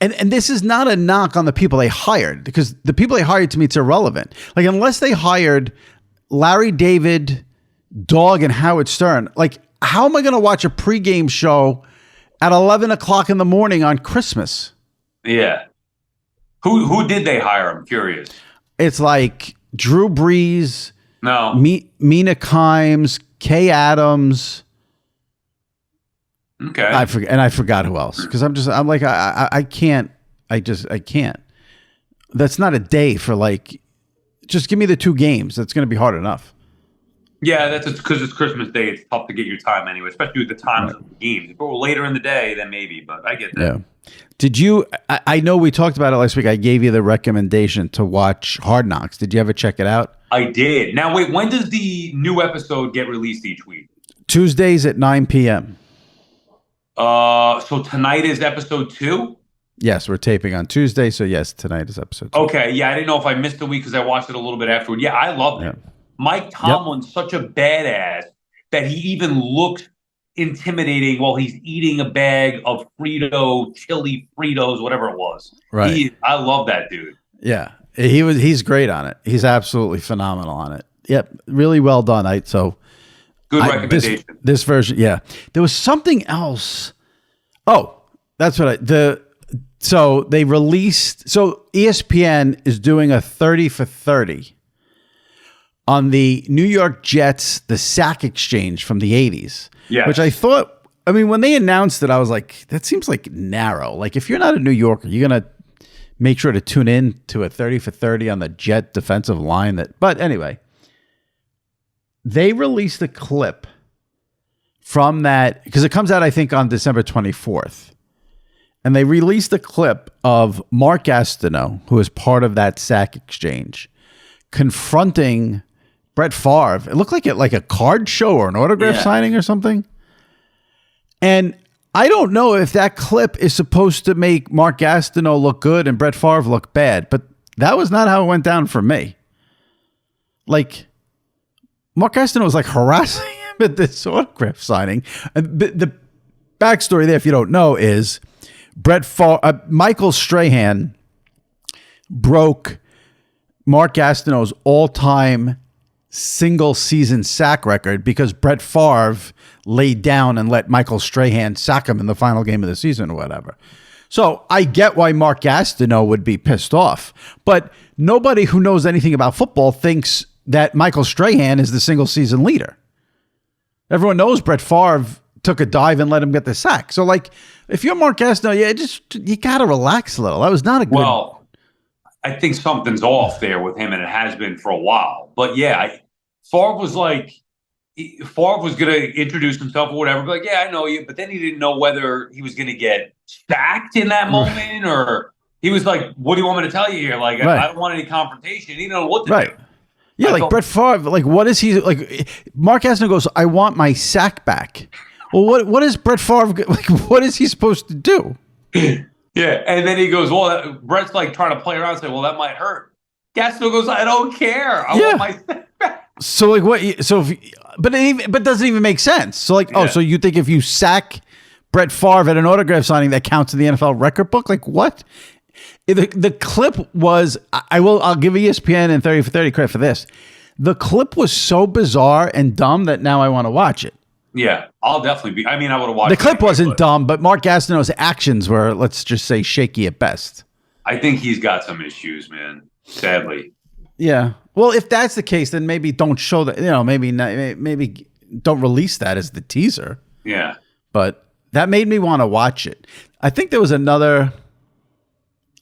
and this is not a knock on the people they hired, because the people they hired, to me, it's irrelevant. Like, unless they hired Larry David, Dog, and Howard Stern, like, how am I going to watch a pregame show at 11 o'clock in the morning on Christmas? Yeah. Who did they hire? I'm curious. It's like Drew Brees, no, Mina Kimes, Kay Adams. Okay. I forgot who else, because I can't. That's not a day for, like, just give me the 2 games. That's going to be hard enough. Yeah, that's because it's Christmas Day. It's tough to get your time anyway, especially with the times of the games. If it were later in the day, then maybe, but I get that. Yeah. Did you, I know we talked about it last week. I gave you the recommendation to watch Hard Knocks. Did you ever check it out? I did. Now, wait, when does the new episode get released each week? Tuesdays at 9 p.m. So tonight is episode 2? Yes, we're taping on Tuesday. So yes, tonight is episode 2. Okay. Yeah, I didn't know if I missed a week because I watched it a little bit afterward. Yeah, I loved it. Mike Tomlin's such a badass that he even looks intimidating while he's eating a bag of chili Fritos, whatever it was. Right. I love that dude. Yeah. He's great on it. He's absolutely phenomenal on it. Yep. Really well done. Good recommendation. This version, yeah. There was something else. Oh, that's what so they released, so ESPN is doing a 30 for 30 on the New York Jets, the sack exchange from the 80s. Yes. Which I thought, I mean, when they announced it, I was like, that seems like narrow. Like, if you're not a New Yorker, you're going to make sure to tune in to a 30 for 30 on the Jet defensive line. But anyway, they released a clip from that, because it comes out, I think, on December 24th. And they released a clip of Mark Gastineau, who is part of that sack exchange, confronting Brett Favre. It looked like a card show or an autograph signing or something. And I don't know if that clip is supposed to make Mark Gastineau look good and Brett Favre look bad, but that was not how it went down for me. Like, Mark Gastineau was like harassing him at this autograph signing. And the backstory there, if you don't know, is Michael Strahan broke Mark Gastineau's all-time single-season sack record because Brett Favre laid down and let Michael Strahan sack him in the final game of the season or whatever. So I get why Mark Gastineau would be pissed off, but nobody who knows anything about football thinks that Michael Strahan is the single-season leader. Everyone knows Brett Favre took a dive and let him get the sack. So, like, if you're Mark Gastineau, you got to relax a little. That was not a good... Well, I think something's off there with him, and it has been for a while. But, yeah, Favre was going to introduce himself or whatever. But, like, yeah, I know you. But then he didn't know whether he was going to get sacked in that moment, or he was like, what do you want me to tell you here? Like, right. I don't want any confrontation. He didn't know what to do. Yeah, like Brett Favre, like, what is he, like, Mark Gastineau goes, I want my sack back. Well, what is Brett Favre, like, what is he supposed to do? Yeah, and then he goes, well, Brett's like trying to play around and say, well, that might hurt. Gastineau goes, I don't care. I want my sack back. So, like, what, so, but it doesn't even make sense. So, like, so you think if you sack Brett Favre at an autograph signing that counts in the NFL record book? Like, what? The clip was, I'll give ESPN and 30 for 30 credit for this. The clip was so bizarre and dumb that now I want to watch it. Yeah, I'll definitely I would have watched it. The clip wasn't dumb, but Mark Gastineau's actions were, let's just say, shaky at best. I think he's got some issues, man, sadly. Yeah. Well, if that's the case, then maybe don't show that, maybe don't release that as the teaser. Yeah. But that made me want to watch it. I think there was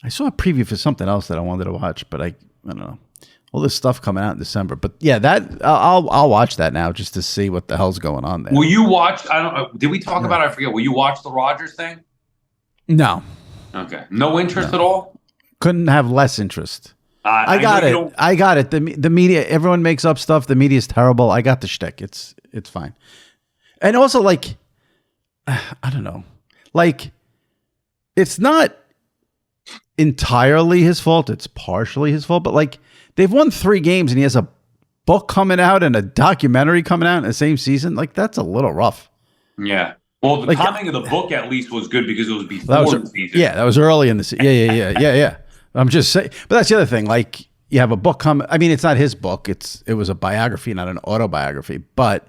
I saw a preview for something else that I wanted to watch, but I don't know. All this stuff coming out in December, but yeah, that I'll watch that now just to see what the hell's going on there. Will you watch? I don't know. Did we talk about it? I forget. Will you watch the Rodgers thing? No. Okay. No interest at all. Couldn't have less interest. I got it. The media. Everyone makes up stuff. The media is terrible. I got the shtick. It's fine. And also, like, I don't know. Like, it's not entirely his fault. It's partially his fault, but like, they've won 3 games and he has a book coming out and a documentary coming out in the same season. Like, that's a little rough. Yeah. Well, the timing of the book at least was good because it was before the season. Yeah, that was early in the season. Yeah. I'm just saying. But that's the other thing. Like, you have a book coming. I mean, it's not his book. It was a biography, not an autobiography. But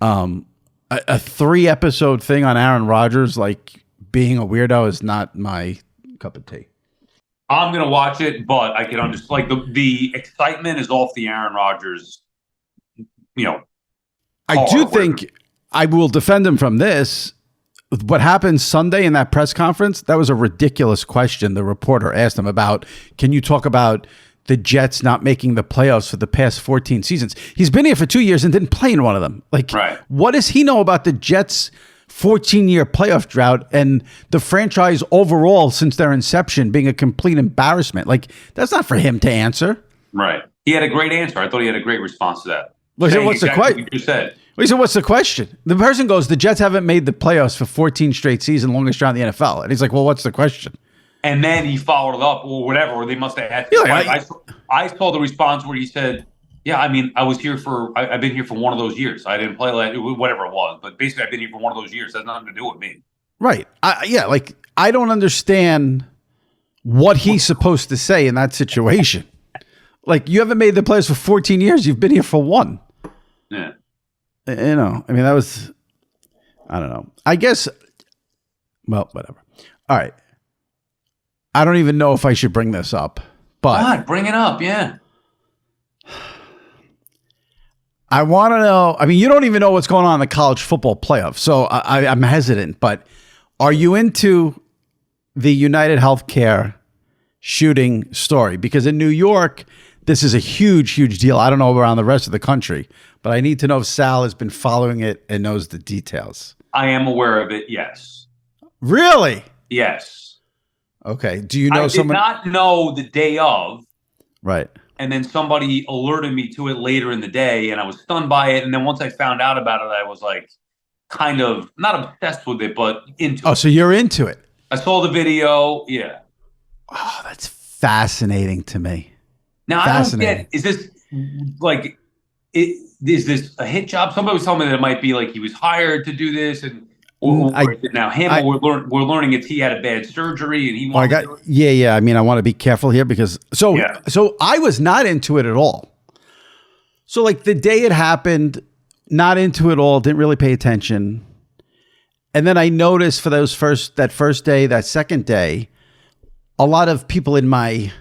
a 3-episode thing on Aaron Rodgers, like, being a weirdo is not my cup of tea. I'm going to watch it, but I can understand, like, the excitement is off the Aaron Rodgers, I do think I will defend him from this. What happened Sunday in that press conference, that was a ridiculous question. The reporter asked him about, can you talk about the Jets not making the playoffs for the past 14 seasons? He's been here for 2 years and didn't play in one of them. Like, What does he know about the Jets' 14-year playoff drought and the franchise overall since their inception being a complete embarrassment? Like, that's not for him to answer. Right. He had a great answer. I thought he had a great response to that. What's the question? You said. He said, what's the question? The person goes, the Jets haven't made the playoffs for 14 straight seasons, longest drought in the NFL. And he's like, well, what's the question? And then he followed it up or whatever, or they must have had. I saw the response where he said, yeah, I mean, I've been here for one of those years. I didn't play whatever it was, but basically I've been here for one of those years. That has nothing to do with me. Right. I don't understand what he's supposed to say in that situation. Like, you haven't made the playoffs for 14 years. You've been here for one. Yeah. I mean, that was, I don't know. I guess, well, whatever. All right. I don't even know if I should bring this up, but. God, bring it up, yeah. I want to know, I mean, you don't even know what's going on in the college football playoff, so I'm hesitant, but are you into the United Healthcare shooting story? Because in New York, this is a huge, huge deal. I don't know around the rest of the country, but I need to know if Sal has been following it and knows the details. I am aware of it, yes. Really? Yes. Okay. Do you know someone? I did not know the day of. Right. And then somebody alerted me to it later in the day, and I was stunned by it. And then once I found out about it, I was like, kind of not obsessed with it, but into it. Oh, so you're into it? I saw the video. Yeah. Oh, that's fascinating to me. Now, I don't get, is this is this a hit job? Somebody was telling me that it might be like he was hired to do this, Or is it now him? Or we're learning it's he had a bad surgery and he wanted to do it? Yeah. I mean, I want to be careful here because so I was not into it at all. So like the day it happened, not into it at all, didn't really pay attention. And then I noticed for that first day, that second day, a lot of people in my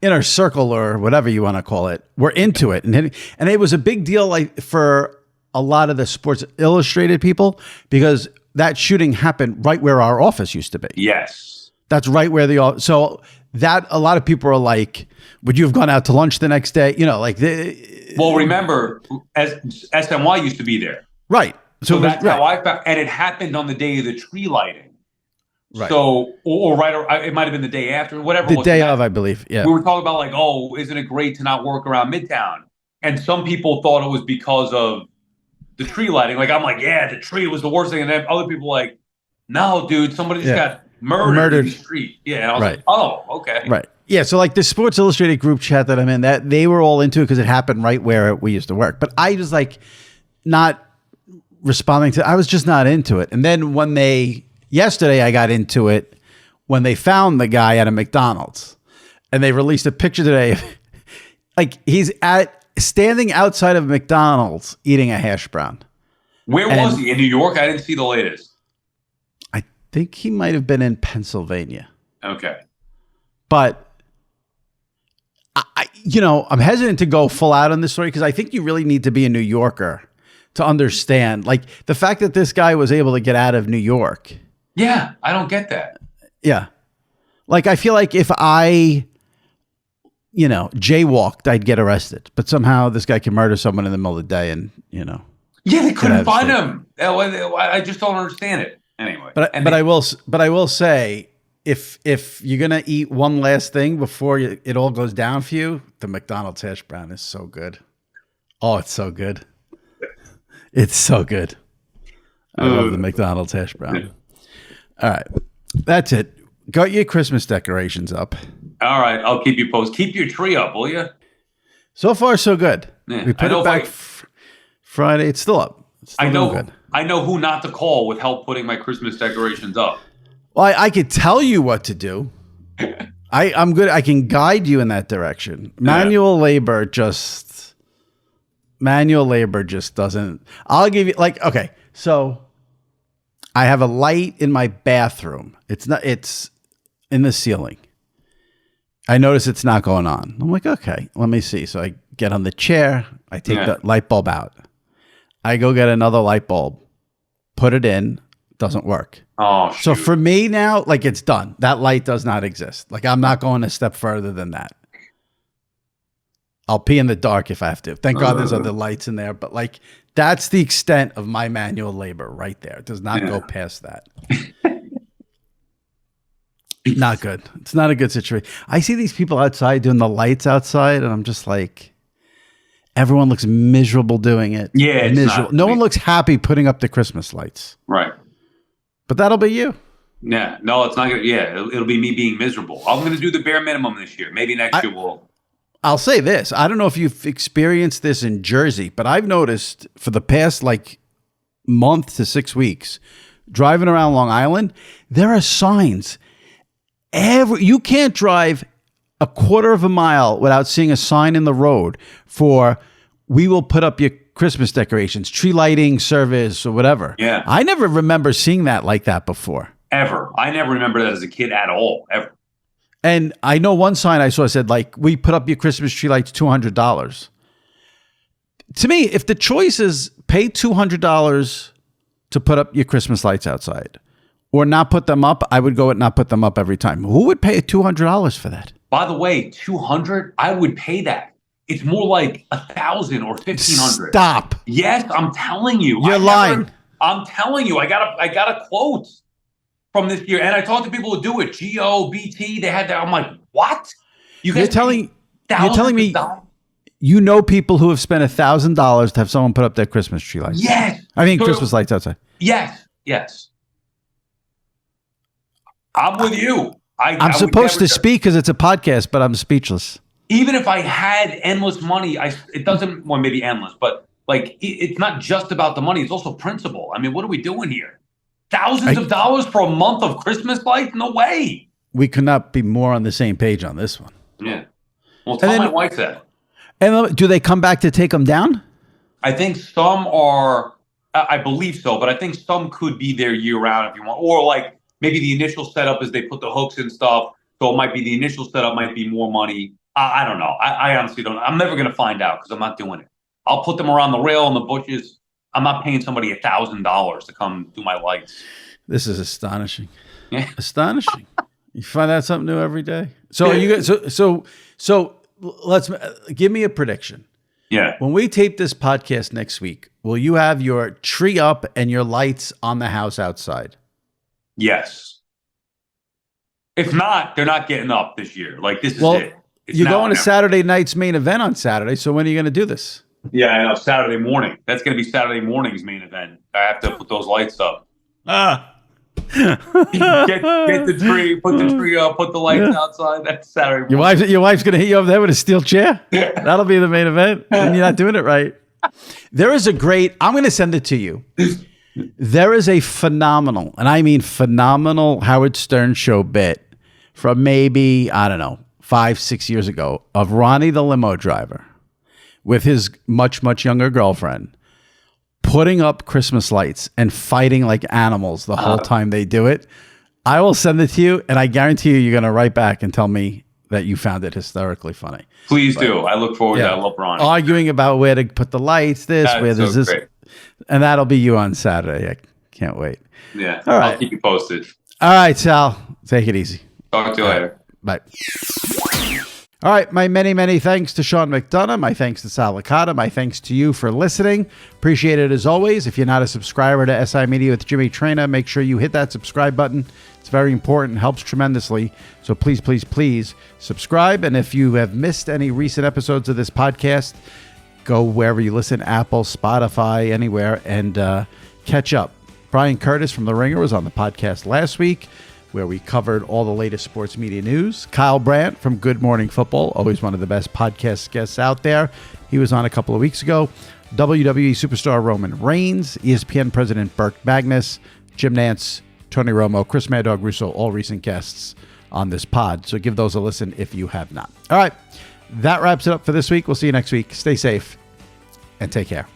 inner circle or whatever you want to call it were into it. And it was a big deal like for a lot of the Sports Illustrated people because that shooting happened right where our office used to be. Yes. That's right where so that a lot of people are like, would you have gone out to lunch the next day? You know, like well, remember as SNY used to be there. Right. So that's how I found, and it happened on the day of the tree lighting. Right. So, or it might have been the day after, whatever. The day of, I believe. Yeah. We were talking about like, oh, isn't it great to not work around Midtown? And some people thought it was because of the tree lighting. Like, I'm like, yeah, the tree was the worst thing. And then other people were like, no, dude, somebody just got murdered in the street. Yeah. And I was like, oh, okay. Right. Yeah. So like the Sports Illustrated group chat that I'm in, that they were all into it because it happened right where we used to work. But I was like, not responding to, I was just not into it. And then yesterday I got into it when they found the guy at a McDonald's and they released a picture today. Like he's standing outside of McDonald's eating a hash brown. Where was he? In New York? I didn't see the latest. I think he might have been in Pennsylvania. Okay. But I'm hesitant to go full out on this story because I think you really need to be a New Yorker to understand, like the fact that this guy was able to get out of New York. Yeah, I don't get that. Yeah. Like, I feel like if I, jaywalked, I'd get arrested. But somehow this guy can murder someone in the middle of the day and, Yeah, they couldn't find him. I just don't understand it. Anyway. But I will say, if you're going to eat one last thing before it all goes down for you, the McDonald's hash brown is so good. Oh, it's so good. It's so good. I love the McDonald's hash brown. All right. That's it. Got your Christmas decorations up. All right. I'll keep you posted. Keep your tree up, will you? So far, so good. Yeah, we put it back Friday. It's still up. I know who not to call with help putting my Christmas decorations up. Well, I could tell you what to do. I'm good. I can guide you in that direction. Manual labor just doesn't. I'll give you okay. So I have a light in my bathroom. It's in the ceiling. I notice it's not going on. I'm like, okay, let me see. So I get on the chair. I take the light bulb out. I go get another light bulb, put it in. Doesn't work. Oh, shoot. So for me now, like it's done. That light does not exist. Like I'm not going a step further than that. I'll pee in the dark if I have to. Thank God there's other lights in there. But like that's the extent of my manual labor right there. It does not go past that. Not good. It's not a good situation. I see these people outside doing the lights outside, and I'm just like, everyone looks miserable doing it. Yeah, it's miserable. No one looks happy putting up the Christmas lights. Right. But that'll be you. Yeah. No, it's not going to. Yeah, it'll be me being miserable. I'm going to do the bare minimum this year. Maybe next year we'll. I'll say this. I don't know if you've experienced this in Jersey, but I've noticed for the past like month to 6 weeks, driving around Long Island, there are signs. You can't drive a quarter of a mile without seeing a sign in the road for we will put up your Christmas decorations, tree lighting service or whatever. Yeah. I never remember seeing that like that before. Ever. I never remember that as a kid at all. Ever. And I know one sign I saw said, like, we put up your Christmas tree lights, $200. To me, if the choice is pay $200 to put up your Christmas lights outside or not put them up, I would go and not put them up every time. Who would pay $200 for that? By the way, $200, I would pay that. It's more like $1,000 or $1,500. Stop. Yes, I'm telling you. You're lying. I'm telling you. I got a quote from this year, and I talked to people who do it. GO, BT, they had that. I'm like, what? You're telling me you know people who have spent $1,000 to have someone put up their Christmas tree lights? Yes. I mean, Christmas lights outside. Yes. I'm with you. I'm supposed to speak because it's a podcast, but I'm speechless. Even if I had endless money, it doesn't, well, maybe endless, but like it's not just about the money. It's also principle. I mean, what are we doing here? Thousands of dollars for a month of Christmas lights? No way. We could not be more on the same page on this one. Yeah. Well, tell my wife that. And do they come back to take them down? I think some are, I believe so, but I think some could be there year round if you want. Or like maybe the initial setup is they put the hooks and stuff. So it might be the initial setup might be more money. I don't know. I honestly don't know. I'm never going to find out because I'm not doing it. I'll put them around the rail and the bushes. I'm not paying somebody $1,000 to come do my lights. This is astonishing. Yeah. Astonishing. You find out something new every day. So are you guys, so let's give me a prediction. Yeah. When we tape this podcast next week, will you have your tree up and your lights on the house outside? Yes. If not, they're not getting up this year. Like this is it. You're going to Saturday night's main event on Saturday. So when are you going to do this? Yeah, I know. Saturday morning. That's going to be Saturday morning's main event. I have to put those lights up. Get the tree, put the tree up, put the lights outside. That's Saturday morning. Your wife's going to hit you over there with a steel chair? That'll be the main event. And you're not doing it right. There is a great, I'm going to send it to you. There is a phenomenal, and I mean phenomenal, Howard Stern show bit from maybe, I don't know, 5-6 years ago of Ronnie the limo driver with his much, much younger girlfriend putting up Christmas lights and fighting like animals the whole time they do it. I will send it to you, and I guarantee you're going to write back and tell me that you found it hysterically funny. Please do. I look forward to that. I love Ronnie. Arguing about where to put the lights, where there's this. Great. And that'll be you on Saturday. I can't wait. Yeah. All right. I'll keep you posted. All right, Sal. Take it easy. Talk to you later. Bye. All right. My many, many thanks to Sean McDonough. My thanks to Sal Licata. My thanks to you for listening. Appreciate it as always. If you're not a subscriber to SI Media with Jimmy Traina, make sure you hit that subscribe button. It's very important. Helps tremendously. So please, please, please subscribe. And if you have missed any recent episodes of this podcast, go wherever you listen, Apple, Spotify, anywhere, and catch up. Brian Curtis from The Ringer was on the podcast last week, where we covered all the latest sports media news. Kyle Brandt from Good Morning Football, always one of the best podcast guests out there. He was on a couple of weeks ago. WWE superstar Roman Reigns, ESPN president Burke Magnus, Jim Nantz, Tony Romo, Chris Mad Dog Russo, all recent guests on this pod. So give those a listen if you have not. All right. That wraps it up for this week. We'll see you next week. Stay safe and take care.